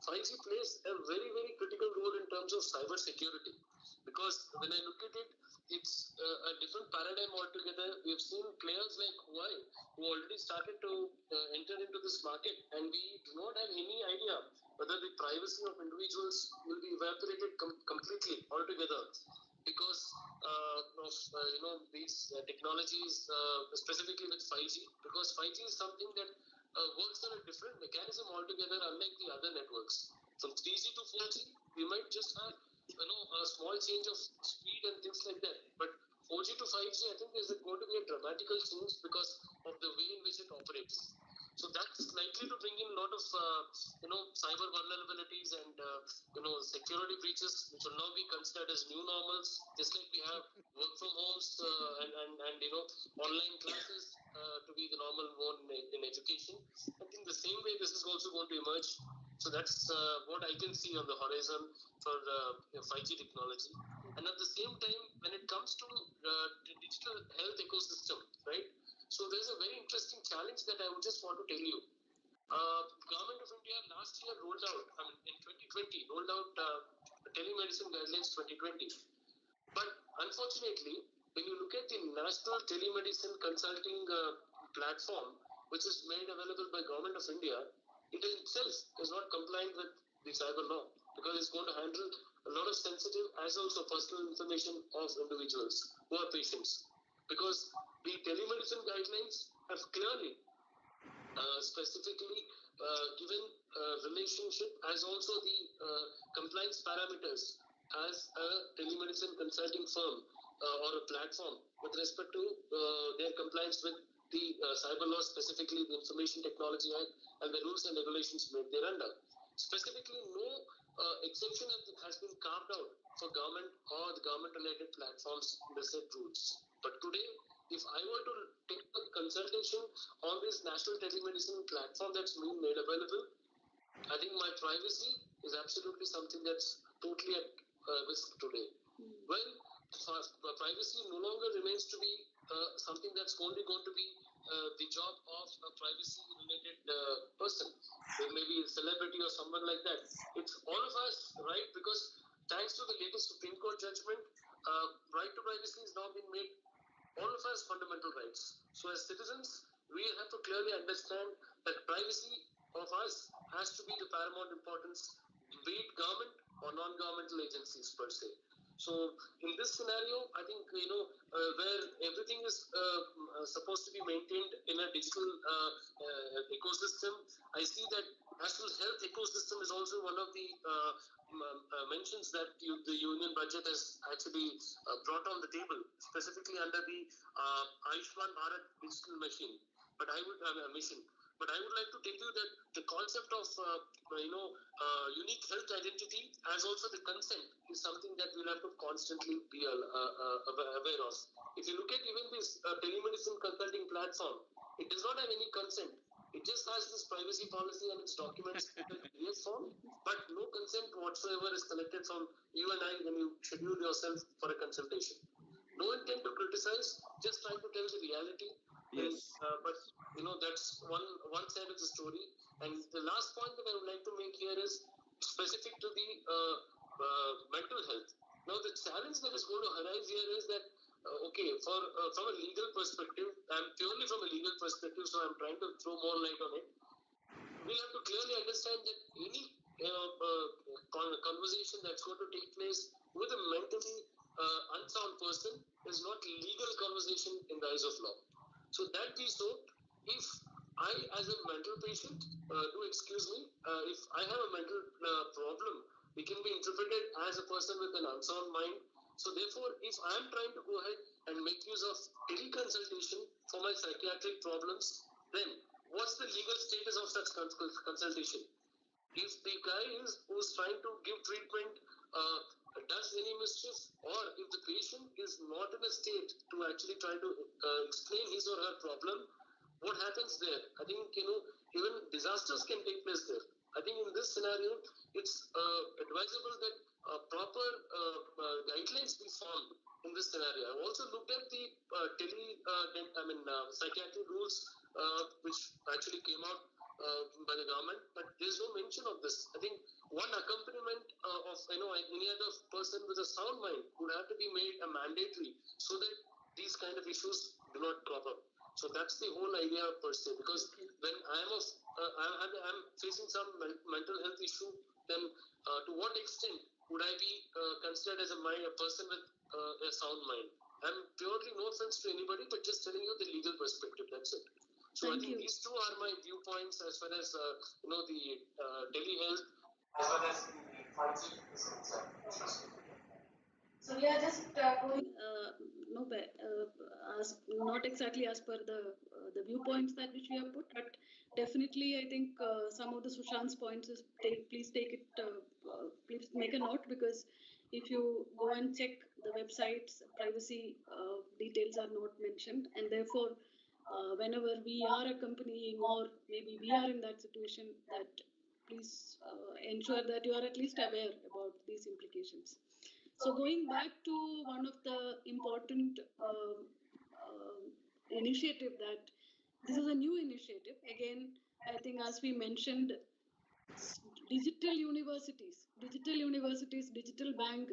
5G plays a very, very critical role in terms of cyber security. Because when I look at it, it's a different paradigm altogether. We've seen players like Huawei who already started to enter into this market, and we do not have any idea whether the privacy of individuals will be evaporated completely altogether because of these technologies, specifically with 5G. Because 5G is something that works on a different mechanism altogether, unlike the other networks. From 3G to 4G, we might just have a small change of speed and things like that. But 4G to 5G, I think there's going to be a dramatical change because of the way in which it operates. So that's likely to bring in a lot of cyber vulnerabilities and security breaches, which will now be considered as new normals. Just like we have work from homes and online classes to be the normal mode in education. I think the same way this is also going to emerge. So that's what I can see on the horizon for 5G technology. And at the same time, when it comes to the digital health ecosystem, right? So there's a very interesting challenge that I would just want to tell you. Government of India last year rolled out, in 2020, rolled out telemedicine guidelines 2020. But unfortunately, when you look at the National Telemedicine Consulting platform, which is made available by Government of India, it itself is not compliant with the cyber law because it's going to handle a lot of sensitive as also personal information of individuals who are patients. Because the telemedicine guidelines have clearly specifically given relationship as also the compliance parameters as a telemedicine consulting firm or a platform with respect to their compliance with the cyber law, specifically the Information Technology Act and the rules and regulations made thereunder. Specifically, no exemption has been carved out for government or the government-related platforms in the said rules. But today, if I were to take a consultation on this national telemedicine platform that's being made available, I think my privacy is absolutely something that's totally at risk today. Well, privacy no longer remains to be something that's only going to be the job of a privacy-related person. There may be a celebrity or someone like that. It's all of us, right? Because thanks to the latest Supreme Court judgment, right to privacy is now being made all of us fundamental rights. So as citizens, we have to clearly understand that privacy of us has to be the paramount importance, be it government or non-governmental agencies per se. So in this scenario, I think, where everything is supposed to be maintained in a digital ecosystem, I see that national health ecosystem is also one of the mentions that the union budget has actually brought on the table, specifically under the Ayushman Bharat digital machine. But I would have a mission. But I would like to tell you that the concept of unique health identity as also the consent is something that we'll have to constantly be aware of. If you look at even this telemedicine consulting platform, it does not have any consent. It just has this privacy policy and its documents in PDF form, but no consent whatsoever is collected from you and I when you schedule yourself for a consultation. No intent to criticize, just trying to tell the reality. Yes. But that's one side of the story. And the last point that I would like to make here is specific to the mental health. Now, the challenge that is going to arise here is that from a legal perspective, I'm purely from a legal perspective, so I'm trying to throw more light on it. We'll have to clearly understand that any conversation that's going to take place with a mentally unsound person is not legal conversation in the eyes of law. So that being so, if I, as a mental patient, do excuse me, if I have a mental problem, it can be interpreted as a person with an unsound mind. So therefore, if I am trying to go ahead and make use of teleconsultation for my psychiatric problems, then what's the legal status of such consultation? If the guy who's trying to give treatment does any mischief, or if the patient is not in a state to actually try to explain his or her problem, what happens there? I think even disasters can take place there. I think in this scenario, it's advisable that proper guidelines be formed in this scenario. I've also looked at the psychiatry rules which actually came out by the government, but there's no mention of this. I think one accompaniment of any other person with a sound mind would have to be made a mandatory so that these kind of issues do not crop up. So that's the whole idea per se. Because when I'm facing some mental health issue, then to what extent would I be considered as a person with a sound mind? I'm purely no offense to anybody, but just telling you the legal perspective. That's it. So I think these two are my viewpoints as far as the telehealth as well as the 5G is concerned. So we are just going not exactly as per the viewpoints that which we have put, but definitely I think some of the Sushant's points is please take it, please make a note, because if you go and check the websites, privacy details are not mentioned, and therefore whenever we are accompanying or maybe we are in that situation, that please ensure that you are at least aware about these implications. So going back to one of the important initiative, that this is a new initiative. Again, I think as we mentioned, digital universities, digital bank.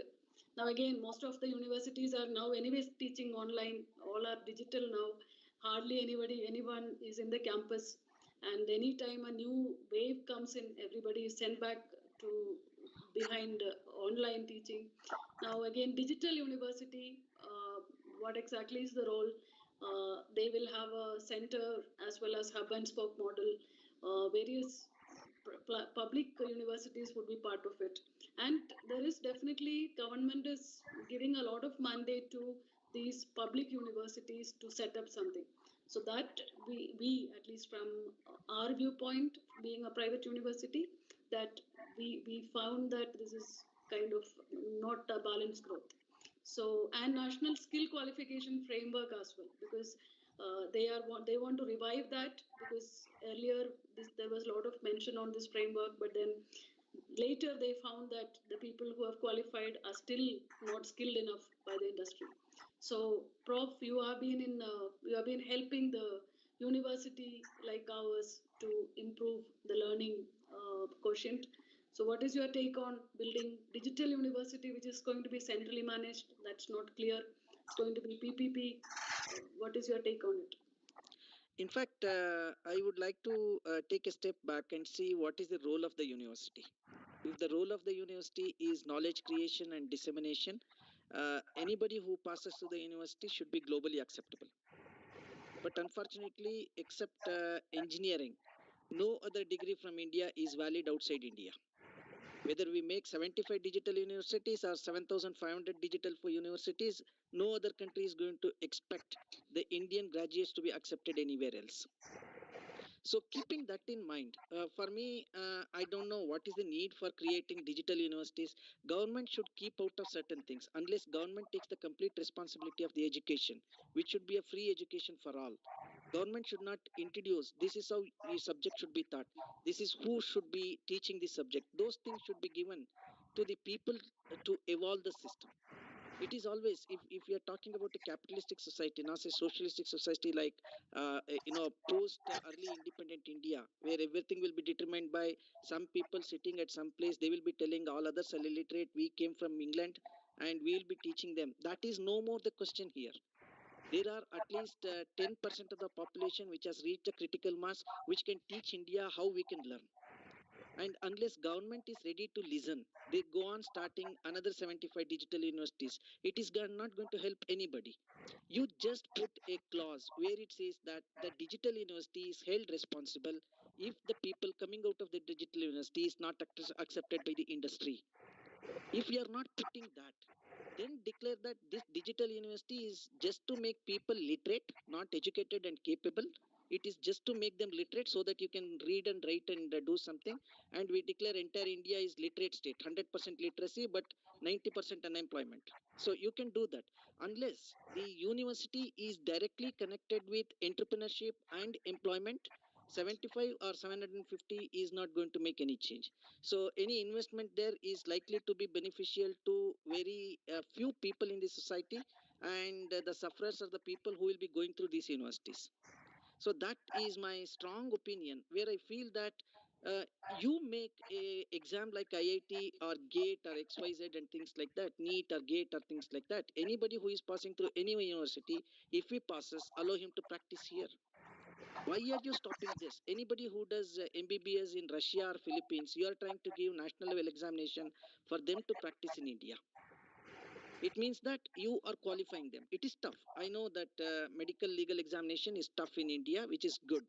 Now again, most of the universities are now anyways teaching online. All are digital now. Hardly anyone is in the campus. And anytime a new wave comes in, everybody is sent back to behind online teaching. Now again, digital university, what exactly is the role? They will have a center as well as hub and spoke model. Various public universities would be part of it. And there is definitely, government is giving a lot of mandate to these public universities to set up something. So that we at least from our viewpoint, being a private university, that we found that this is kind of not a balanced growth. So, and national skill qualification framework as well, because they want to revive that, because earlier there was a lot of mention on this framework, but then later they found that the people who have qualified are still not skilled enough by the industry. So, Prof, you have been helping the university like ours to improve the learning quotient. So what is your take on building digital university, which is going to be centrally managed? That's not clear. It's going to be PPP. What is your take on it? In fact, I would like to take a step back and see what is the role of the university. If the role of the university is knowledge creation and dissemination, anybody who passes through the university should be globally acceptable. But unfortunately, except engineering, no other degree from India is valid outside India. Whether we make 75 digital universities or 7,500 digital for universities, no other country is going to expect the Indian graduates to be accepted anywhere else. So keeping that in mind, for me, I don't know what is the need for creating digital universities. Government should keep out of certain things unless government takes the complete responsibility of the education, which should be a free education for all. Government should not introduce this is how the subject should be taught. This is who should be teaching the subject. Those things should be given to the people to evolve the system. It is always if we are talking about a capitalistic society, not a socialistic society like post early independent India, where everything will be determined by some people sitting at some place. They will be telling all others are illiterate. We came from England and we will be teaching them. That is no more the question here. There are at least 10% of the population which has reached a critical mass which can teach India how we can learn. And unless government is ready to listen, they go on starting another 75 digital universities. It is not going to help anybody. You just put a clause where it says that the digital university is held responsible if the people coming out of the digital university is not accepted by the industry. If we are not putting that, then declare that this digital university is just to make people literate, not educated and capable. It is just to make them literate so that you can read and write and do something. And we declare entire India is literate state, 100% literacy, but 90% unemployment. So you can do that. Unless the university is directly connected with entrepreneurship and employment, 75 or 750 is not going to make any change. So any investment there is likely to be beneficial to very few people in the society, and the sufferers are the people who will be going through these universities. So that is my strong opinion, where I feel that you make a exam like IIT or GATE or XYZ and things like that, NEET or GATE or things like that. Anybody who is passing through any university, if he passes, allow him to practice here. Why are you stopping this? Anybody who does MBBS in Russia or Philippines, you are trying to give national level examination for them to practice in India. It means that you are qualifying them. It is tough. I know that medical legal examination is tough in India, which is good.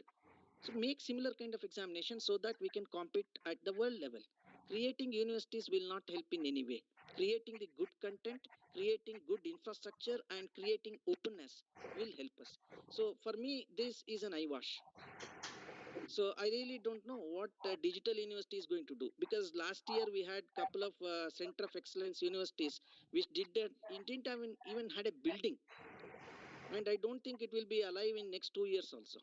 So make similar kind of examination so that we can compete at the world level. Creating universities will not help in any way. Creating the good content, creating good infrastructure, and creating openness will help us. So for me, this is an eyewash. So I really don't know what digital university is going to do, because last year we had couple of center of excellence universities which did that. It didn't even had a building, and I don't think it will be alive in next 2 years also.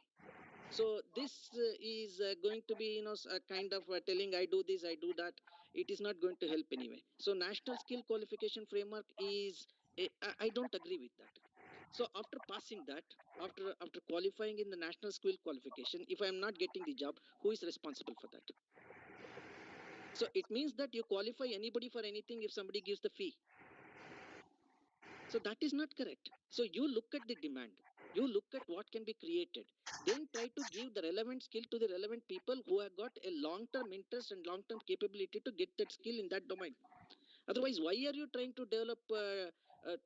So this is going to be a kind of telling I do this, I do that. It is not going to help anyway. So national skill qualification framework is I don't agree with that. So after passing that, after qualifying in the national skill qualification, if I am not getting the job, who is responsible for that? So it means that you qualify anybody for anything if somebody gives the fee. So that is not correct. So you look at the demand, you look at what can be created, then try to give the relevant skill to the relevant people who have got a long-term interest and long-term capability to get that skill in that domain. Otherwise, why are you trying to develop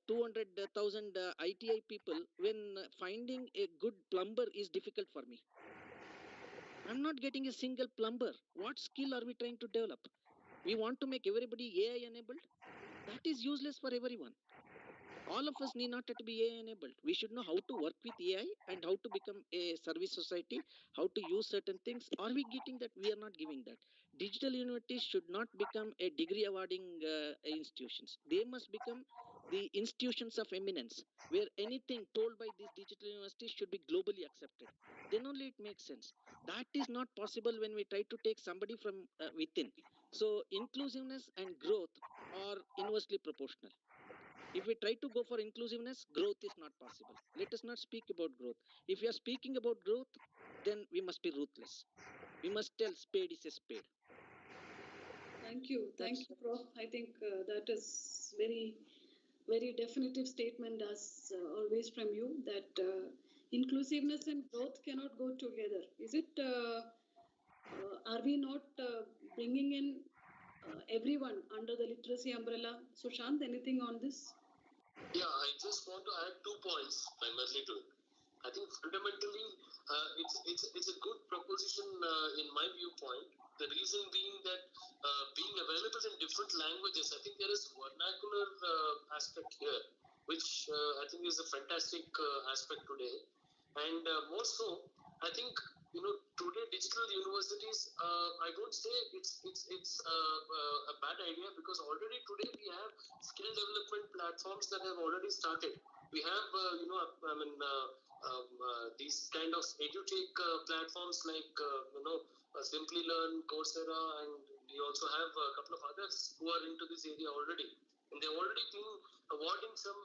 200,000 ITI people when finding a good plumber is difficult for me? I'm not getting a single plumber. What skill are we trying to develop? We want to make everybody AI enabled? That is useless for everyone. All of us need not to be AI enabled. We should know how to work with AI and how to become a service society, how to use certain things. Are we getting that? We are not giving that. Digital universities should not become a degree awarding institutions. They must become the institutions of eminence, where anything told by these digital universities should be globally accepted. Then only it makes sense. That is not possible when we try to take somebody from within. So inclusiveness and growth are inversely proportional. If we try to go for inclusiveness, growth is not possible. Let us not speak about growth. If we are speaking about growth, then we must be ruthless. We must tell spade is a spade. Thank you, Prof. I think that is very definitive statement, as always from you, that inclusiveness and growth cannot go together. Is it? Are we not bringing in everyone under the literacy umbrella? Sushant, anything on this? Yeah, I just want to add 2 points primarily to it. I think fundamentally, it's a good proposition in my viewpoint. The reason being that being available in different languages, I think there is vernacular aspect here, which I think is a fantastic aspect today. And more so, I think today digital universities. I don't say it's a bad idea, because already today we have skill development platforms that have already started. We have these kind of edutech platforms like Simply Learn, Coursera, and we also have a couple of others who are into this area already, and they've already been awarding some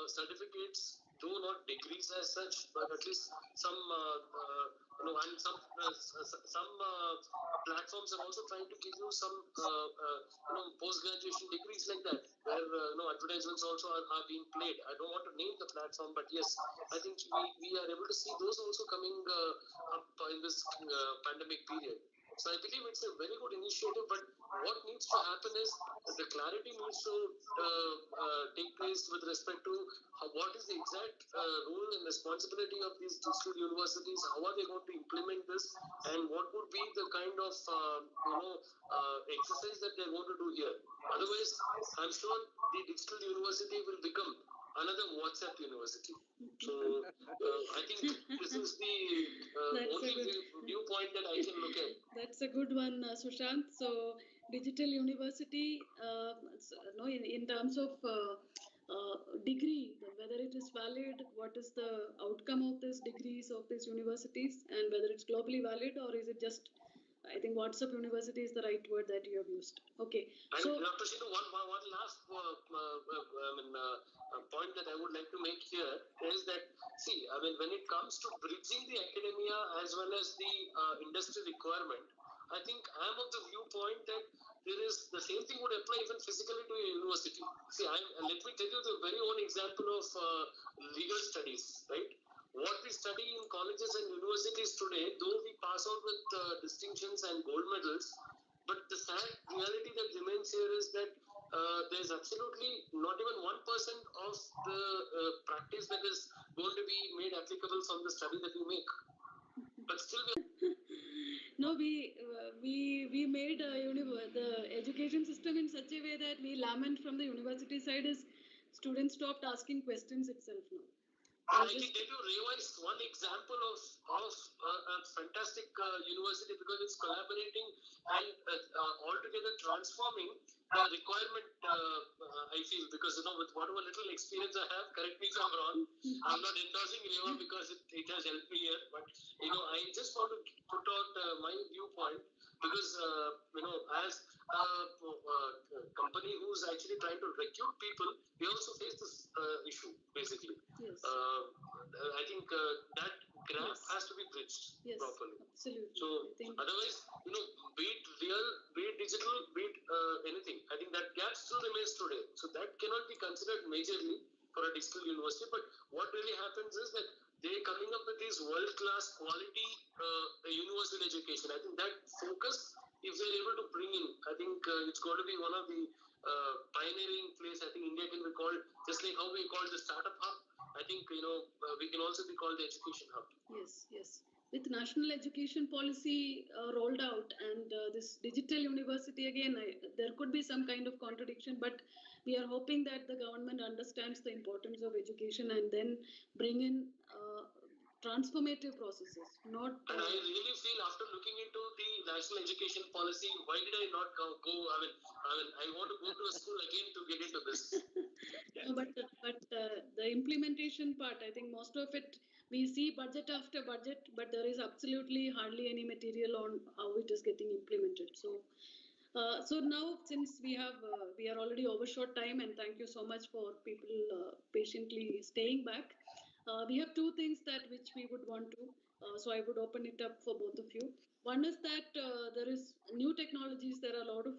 certificates, though not degrees as such, but at least some and some platforms are also trying to give you some post-graduation degrees like that, where advertisements also are being played. I don't want to name the platform, but yes, I think we are able to see those also coming up in this pandemic period. So I believe it's a very good initiative, but what needs to happen is the clarity needs to take place with respect to what is the exact role and responsibility of these digital universities, how are they going to implement this, and what would be the kind of exercise that they're going to do here. Otherwise, I'm sure the digital university will become another WhatsApp university. So I think this is the only viewpoint that I can look at. That's a good one, Sushant. So digital university, in terms of degree, whether it is valid, what is the outcome of these degrees of these universities, and whether it's globally valid, or is it just, I think WhatsApp university is the right word that you have used. Okay. And so, Dr. Shinu, one last point that I would like to make here is that, see, I mean, when it comes to bridging the academia as well as the industry requirement, I think I am of the viewpoint that there is the same thing would apply even physically to a university. See, let me tell you the very own example of legal studies, right? What we study in colleges and universities today, though we pass out with distinctions and gold medals, but the sad reality that remains here is that there's absolutely not even 1% of the practice that is going to be made applicable from the study that we make. But still, no, we made the education system in such a way that we lament from the university side is students stopped asking questions itself now. I can tell you, REVA is one example of a fantastic university because it's collaborating and altogether transforming the requirement, I feel, because with whatever little experience I have, correct me if I'm wrong, I'm not endorsing REVA because it has helped me here, but I just want to put out my viewpoint because as a company who's actually trying to recruit people, we also face this issue basically. Yes. I think that gap has to be bridged properly. Absolutely. So otherwise, be it real, be it digital, be it anything, I think that gap still remains today. So that cannot be considered majorly for a digital university. But what really happens is that they're coming up with these world-class quality universal education. I think that focus, if they're able to bring in, I think it's going to be one of the pioneering place. I think India can be called, just like how we call the startup hub, I think we can also be called the education hub. Yes. With national education policy rolled out and this digital university again, there could be some kind of contradiction, but we are hoping that the government understands the importance of education and then bring in transformative processes. Not. And I really feel after looking into the national education policy, why did I not go? I mean, I want to go to a school again to get into this. No, but the implementation part, I think most of it, we see budget after budget, but there is absolutely hardly any material on how it is getting implemented. So now, since we are already overshot time, and thank you so much for people patiently staying back. We have two things which we would want to. So I would open it up for both of you. One is that there is new technologies. There are a lot of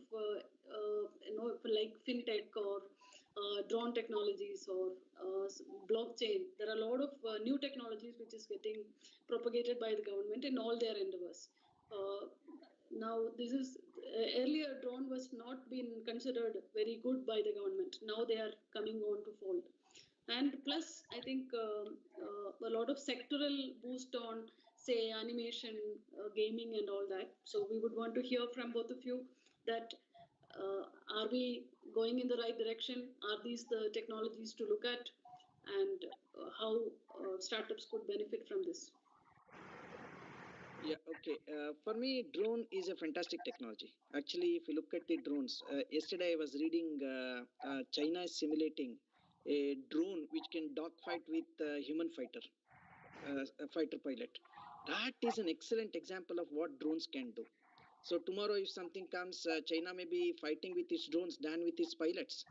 like fintech or drone technologies or blockchain. There are a lot of new technologies which is getting propagated by the government in all their endeavors. Now this is earlier drone was not been considered very good by the government. Now they are coming on to fold. And plus, I think a lot of sectoral boost on, say, animation, gaming, and all that. So we would want to hear from both of you that are we going in the right direction? Are these the technologies to look at? And how startups could benefit from this? Yeah, okay. For me, drone is a fantastic technology. Actually, if you look at the drones, yesterday I was reading China is simulating a drone which can dogfight with a human fighter. fighter pilot. That is an excellent example of what drones can do. So tomorrow, if something comes, China may be fighting with its drones than with its pilots.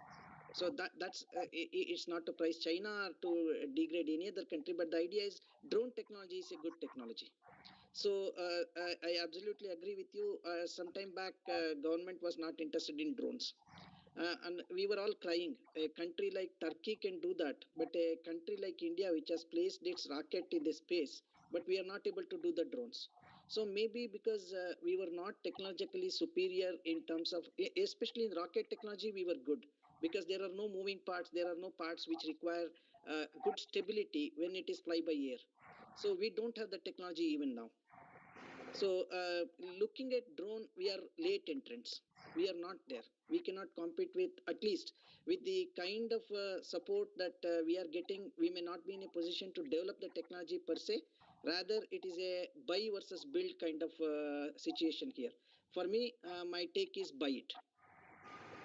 So that's it's not to praise China or to degrade any other country, but the idea is drone technology is a good technology. So I absolutely agree with you. Sometime back, government was not interested in drones. And we were all crying. A country like Turkey can do that, but a country like India, which has placed its rocket in the space, but we are not able to do the drones. So maybe because we were not technologically superior in terms of, especially in rocket technology, we were good because there are no moving parts. There are no parts which require good stability when it is fly by air. So we don't have the technology even now. So looking at drone, we are late entrants. We are not there. We cannot compete with, at least with the kind of support that we are getting. We may not be in a position to develop the technology per se. Rather, it is a buy versus build kind of situation here. For me, my take is buy it.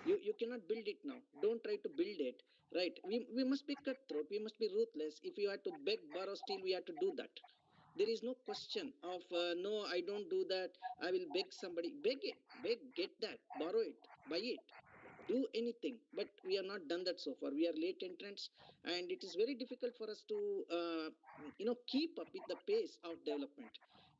You cannot build it now. Don't try to build it. Right? We must be cutthroat. We must be ruthless. If you have to beg, borrow, steal, we have to do that. There is no question of no, I don't do that. I will beg somebody. Beg it. Beg, get that. Borrow it. Buy it. Do anything. But we are not done that so far. We are late entrants, and it is very difficult for us to keep up with the pace of development.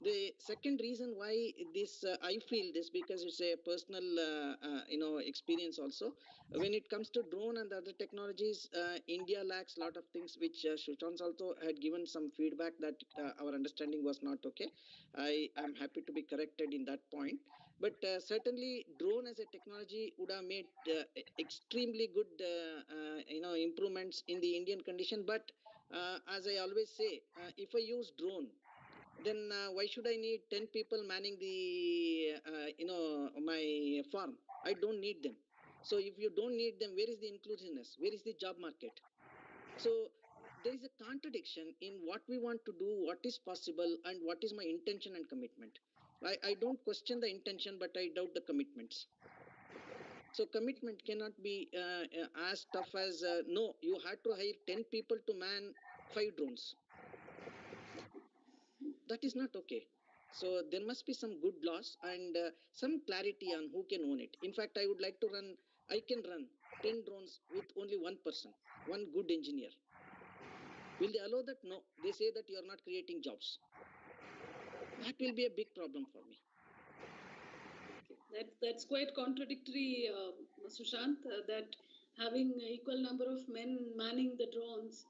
The second reason why this I feel this, because it's a personal experience also. When it comes to drone and other technologies, India lacks a lot of things, which Sushant also had given some feedback that our understanding was not okay. I am happy to be corrected in that point. But certainly drone as a technology would have made extremely good improvements in the Indian condition. But as I always say, if I use drone, then why should I need 10 people manning the my farm? I don't need them. So if you don't need them, where is the inclusiveness? Where is the job market? So there is a contradiction in what we want to do, what is possible, and what is my intention and commitment. I don't question the intention, but I doubt the commitments. So commitment cannot be as tough as no, you had to hire 10 people to man 5 drones. That is not okay. So there must be some good laws and some clarity on who can own it. In fact, I would like to I can run 10 drones with only one person, one good engineer. Will they allow that? No. They say that you are not creating jobs. That will be a big problem for me. That's quite contradictory, Sushant, that having equal number of men manning the drones,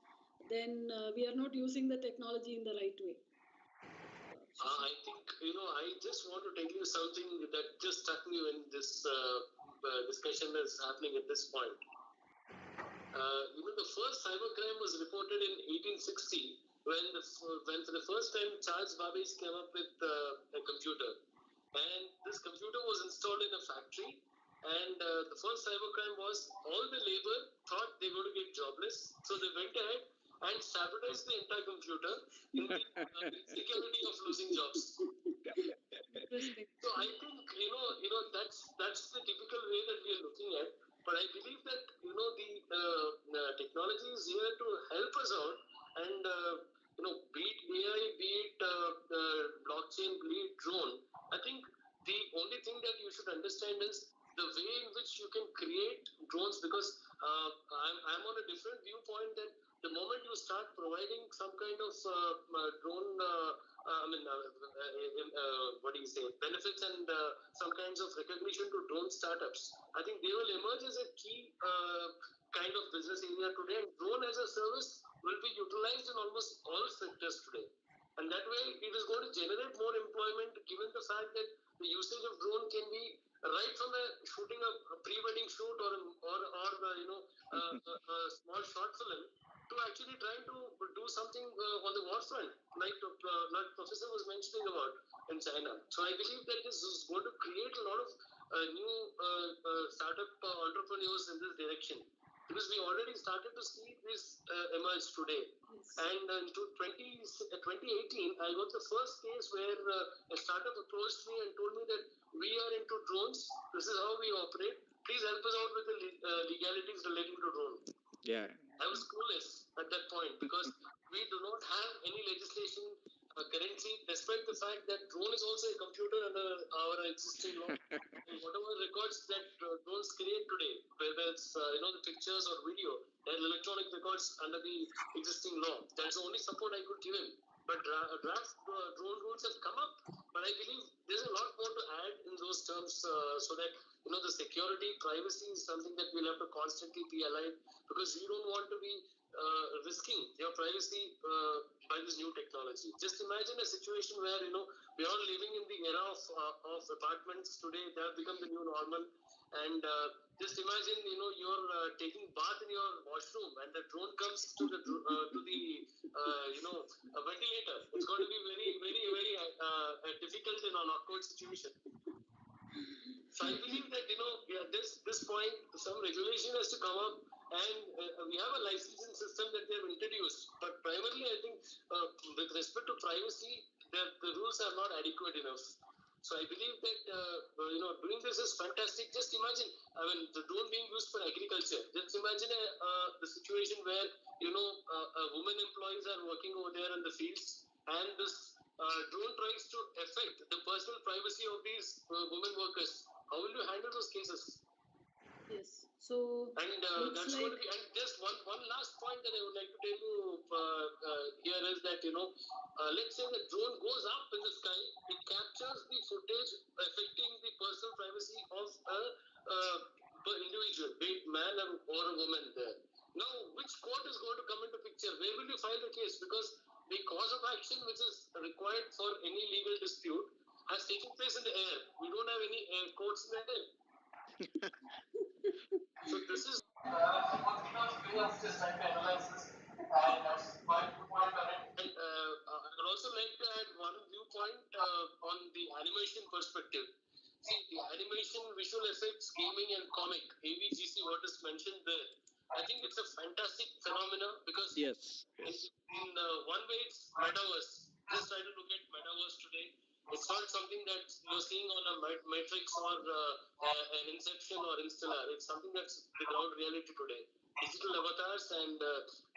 then we are not using the technology in the right way. I think, I just want to tell you something that just struck me when this discussion is happening at this point. The first cybercrime was reported in 1860 when for the first time Charles Babbage came up with a computer. And this computer was installed in a factory. And the first cybercrime was all the labor thought they were going to get jobless. So they went ahead and sabotaged the entire computer in the security of losing jobs. Interesting. So I think that's the typical way that we are looking at. But I believe that the technology is here to help us out, and be it AI, be it blockchain, be it drone. I think the only thing that you should understand is the way in which you can create drones, because I'm on a different viewpoint that the moment you start providing some kind of drone, what do you say, benefits and some kinds of recognition to drone startups, I think they will emerge as a key kind of business area today. And drone as a service will be utilized in almost all sectors today. And that way, it is going to generate more employment, given the fact that the usage of drone can be right from shooting a pre-wedding shoot or a small short film to actually trying to do something on the war front, like Professor was mentioning about in China. So I believe that this is going to create a lot of new startup entrepreneurs in this direction, because we already started to see this emerge today. Yes. And in 2018, I got the first case where a startup approached me and told me that we are into drones. This is how we operate. Please help us out with the legalities relating to drone. Yeah. I was clueless at that point, because we do not have any legislation currently, despite the fact that drone is also a computer under our existing law. Whatever records that drones create today, whether it's the pictures or video, they're electronic records under the existing law. That's the only support I could give him. But draft drone rules have come up, but I believe there's a lot more to add in those terms, so that the security, privacy is something that we'll have to constantly be alive, because you don't want to be risking your privacy by this new technology. Just imagine a situation where we're all living in the era of apartments today. They have become the new normal, and just imagine you're taking bath in your washroom, and the drone comes to the ventilator. It's going to be very very very difficult in an awkward situation. So I believe that this point, some regulation has to come up, and we have a licensing system that they have introduced. But primarily, I think with respect to privacy, the rules are not adequate enough. So I believe that doing this is fantastic. Just imagine, the drone being used for agriculture. Just imagine the situation where women employees are working over there in the fields, and this drone tries to affect the personal privacy of these women workers. How will you handle those cases? Yes. So and that's going to be. And just one last point that I would like to tell you here is that let's say the drone goes up in the sky, it captures the footage affecting the personal privacy of a individual, be it man or a woman there. Now, which court is going to come into picture? Where will you file the case? Because the cause of action which is required for any legal dispute has taken place in the air. We don't have any courts in the air. So this is we have just trying to analyze this, and that's my viewpoint on it. And I would also like to add one viewpoint on the animation perspective. See, the animation, visual effects, gaming, and comic, AVGC, what is mentioned there, I think it's a fantastic phenomenon, because yes. in one way it's metaverse. Just try to look at metaverse today. It's not something that you're seeing on a Matrix or an Inception or Interstellar. It's something that's the ground reality today. Digital avatars and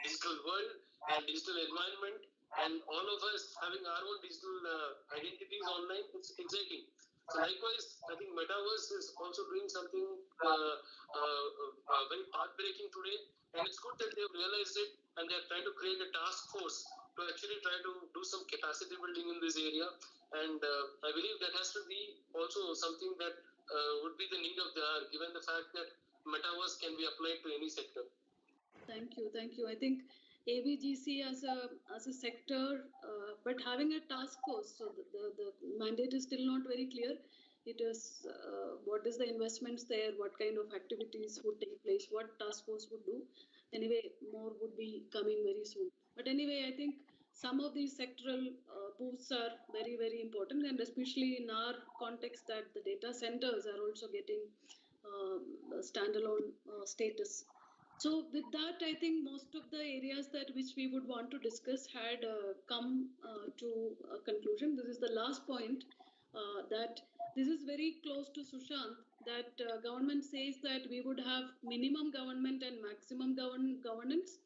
digital world and digital environment, and all of us having our own digital identities online. It's exciting. So likewise, I think metaverse is also doing something very path-breaking today, and it's good that they've realized it, and they're trying to create a task force to actually try to do some capacity building in this area. And I believe that has to be also something that would be the need of the hour, given the fact that metaverse can be applied to any sector. Thank you. I think AVGC as a sector, but having a task force, so the mandate is still not very clear. It is what is the investments there, what kind of activities would take place, what task force would do. Anyway, more would be coming very soon. But anyway, I think some of these sectoral boosts are very, very important, and especially in our context that the data centers are also getting standalone status. So with that, I think most of the areas that which we would want to discuss had come to a conclusion. This is the last point, that this is very close to Sushant, that government says that we would have minimum government and maximum governance,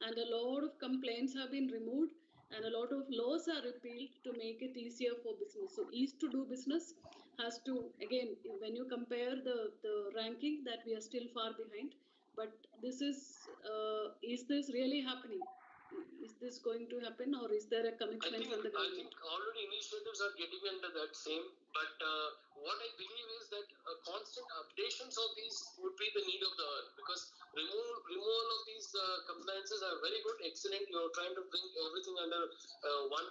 and a lot of complaints have been removed, and a lot of laws are repealed to make it easier for business. So ease to do business has to, again, when you compare the ranking, that we are still far behind. But this is this really happening? Is this going to happen, or is there a commitment from the government? I think already initiatives are getting under that same, but what I believe is that constant updations of these would be the need of the hour, because removal of these compliances are very good, excellent. You're trying to bring everything under one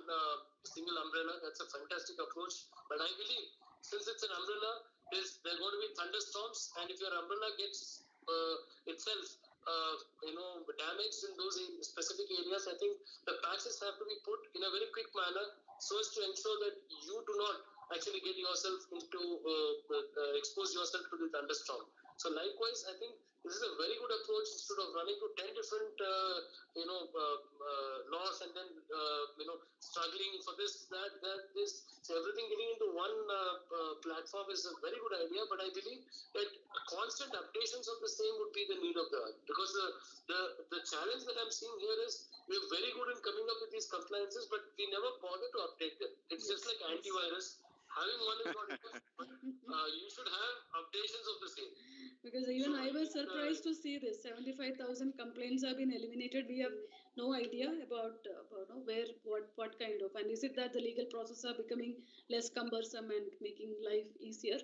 single umbrella. That's a fantastic approach. But I believe since it's an umbrella, there are going to be thunderstorms, and if your umbrella gets itself damaged in those specific areas, I think the patches have to be put in a very quick manner so as to ensure that you do not actually get yourself into expose yourself to the thunderstorm. So likewise, I think this is a very good approach instead of running to 10 different laws and then struggling for this, that, this. So everything getting into one platform is a very good idea, but I believe that constant updations of the same would be the need of the hour, because the challenge that I'm seeing here is we're very good in coming up with these compliances, but we never bother to update them. It's just like antivirus. Having one is not enough, but you should have updations of the same. Because even I was surprised to see this. 75,000 complaints have been eliminated. We have no idea about where, what kind of, and is it that the legal processes are becoming less cumbersome and making life easier?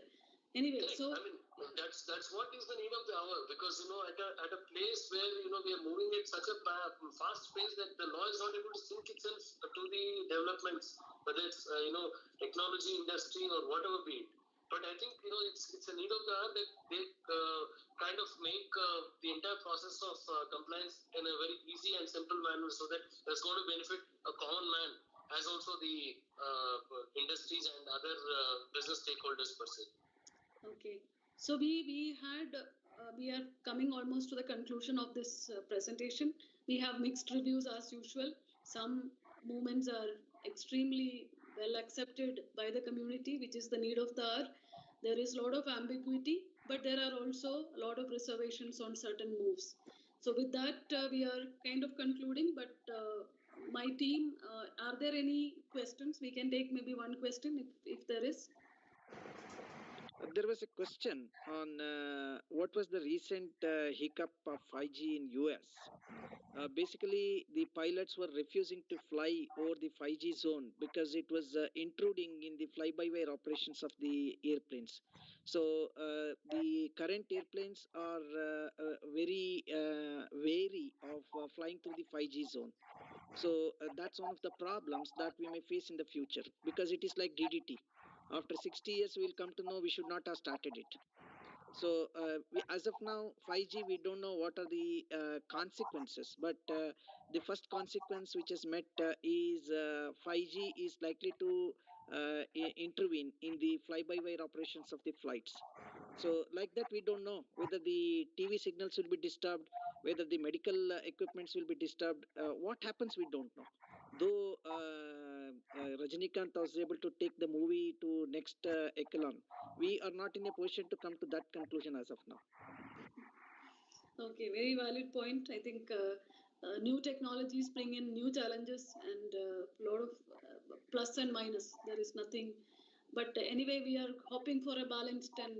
Anyway, Correct. so I mean, that's what is the need of the hour, because at a place where we are moving at such a fast pace that the law is not able to sync itself to the developments, whether it's technology industry or whatever be it. But I think it's a need of the hour that they kind of make the entire process of compliance in a very easy and simple manner, so that that's going to benefit a common man as also the industries and other business stakeholders per se. Okay, so we are coming almost to the conclusion of this presentation. We have mixed reviews as usual. Some movements are extremely well accepted by the community, which is the need of the hour. There is a lot of ambiguity, but there are also a lot of reservations on certain moves. So with that, we are kind of concluding, but my team, are there any questions? We can take maybe one question if there is. There was a question on what was the recent hiccup of 5G in US. Basically, the pilots were refusing to fly over the 5G zone because it was intruding in the fly-by-wire operations of the airplanes. So the current airplanes are very wary of flying through the 5G zone. So that's one of the problems that we may face in the future, because it is like DDT. After 60 years, we'll come to know we should not have started it. So as of now, 5G, we don't know what are the consequences. But the first consequence which is met is 5G is likely to intervene in the fly-by-wire operations of the flights. So like that, we don't know whether the TV signals will be disturbed, whether the medical equipments will be disturbed. What happens, we don't know. Though Rajinikanth was able to take the movie to next echelon, we are not in a position to come to that conclusion as of now. Okay, very valid point. I think new technologies bring in new challenges and a lot of plus and minus. There is nothing. But anyway, we are hoping for a balanced and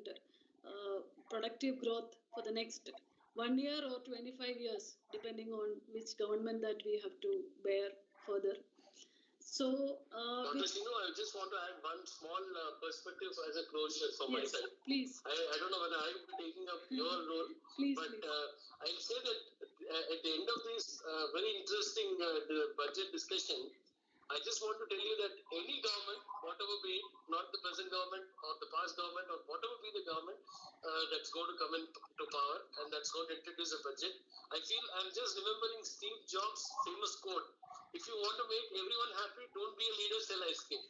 productive growth for the next 1 year or 25 years, depending on which government that we have to bear further. So, Dr. Sinu, I just want to add one small perspective as a closure from my side. Please. I don't know whether I will be taking up your role, please, but please. I'll say that at the end of this very interesting budget discussion, I just want to tell you that any government, whatever be it, not the present government or the past government or whatever be the government that's going to come into power and that's going to introduce a budget, I feel I'm just remembering Steve Jobs' famous quote: if you want to make everyone happy, don't be a leader, sell ice cream.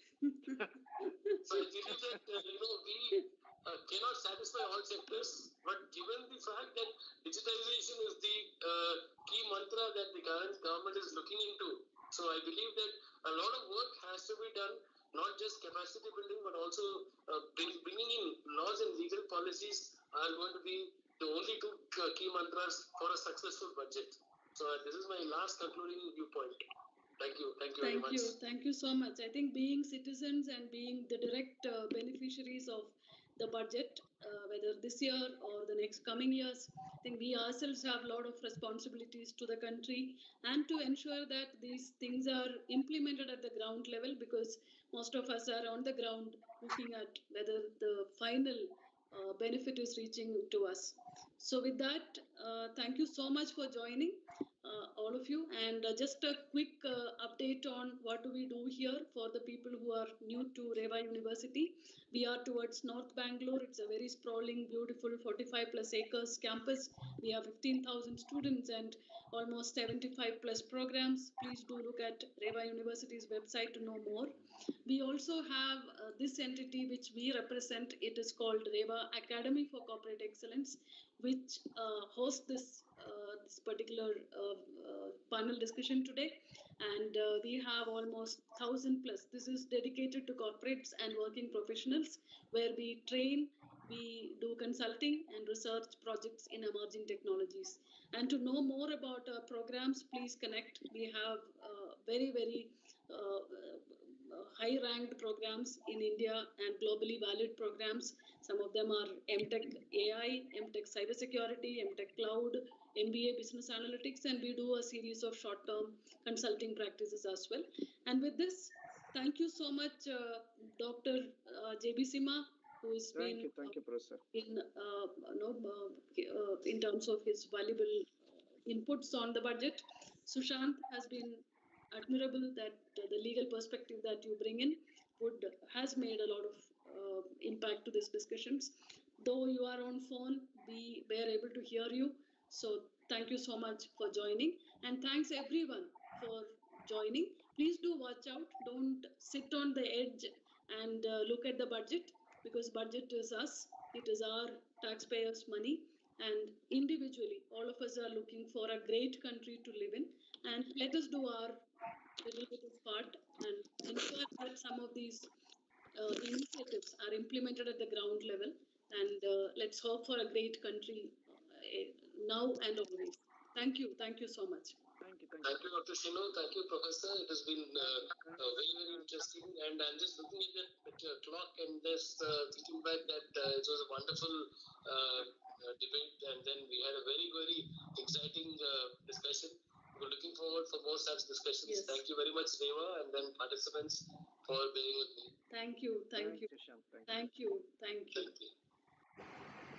So I believe that we cannot satisfy all sectors, but given the fact that digitization is the key mantra that the current government is looking into, so I believe that a lot of work has to be done, not just capacity building, but also bringing in laws and legal policies are going to be the only two key mantras for a successful budget. So this is my last concluding viewpoint. Thank you very much. Thank you so much. I think being citizens and being the direct beneficiaries of the budget, whether this year or the next coming years, I think we ourselves have a lot of responsibilities to the country and to ensure that these things are implemented at the ground level, because most of us are on the ground looking at whether the final benefit is reaching to us. So with that, thank you so much for joining. all of you. And just a quick update on what do we do here for the people who are new to REVA University. We are towards North Bangalore. It's a very sprawling, beautiful 45 plus acres campus. We have 15,000 students and almost 75 plus programs. Please do look at REVA University's website to know more. We also have this entity which we represent. It is called REVA Academy for Corporate Excellence, which hosts this particular panel discussion today. And we have almost 1,000 plus. This is dedicated to corporates and working professionals, where we train, we do consulting and research projects in emerging technologies. And to know more about our programs, please connect. We have very, very high-ranked programs in India and globally valid programs. Some of them are MTech AI, MTech Cybersecurity, MTech Cloud, MBA Business Analytics, and we do a series of short-term consulting practices as well. And with this, thank you so much, Dr. JB Sima, who has been thank you, Professor. In terms of his valuable inputs on the budget. Sushant has been admirable that the legal perspective that you bring in has made a lot of impact to these discussions. Though you are on phone, we were able to hear you. So thank you so much for joining, and thanks everyone for joining. Please do watch out. Don't sit on the edge and look at the budget, because budget is us. It is our taxpayers' money, and individually, all of us are looking for a great country to live in. And let us do our little bit of part and ensure that some of these initiatives are implemented at the ground level. And let's hope for a great country now and always. Thank you. Thank you so much. Thank you, Dr. Shinu. Thank you, Professor. It has been very, very interesting. And I'm just looking at the clock and just thinking back that it was a wonderful debate. And then we had a very, very exciting discussion. We're looking forward for more such discussions. Yes. Thank you very much, Reva, and then participants for being with me. Thank you. Thank you. Sushant. Thank you. Thank you. Thank you.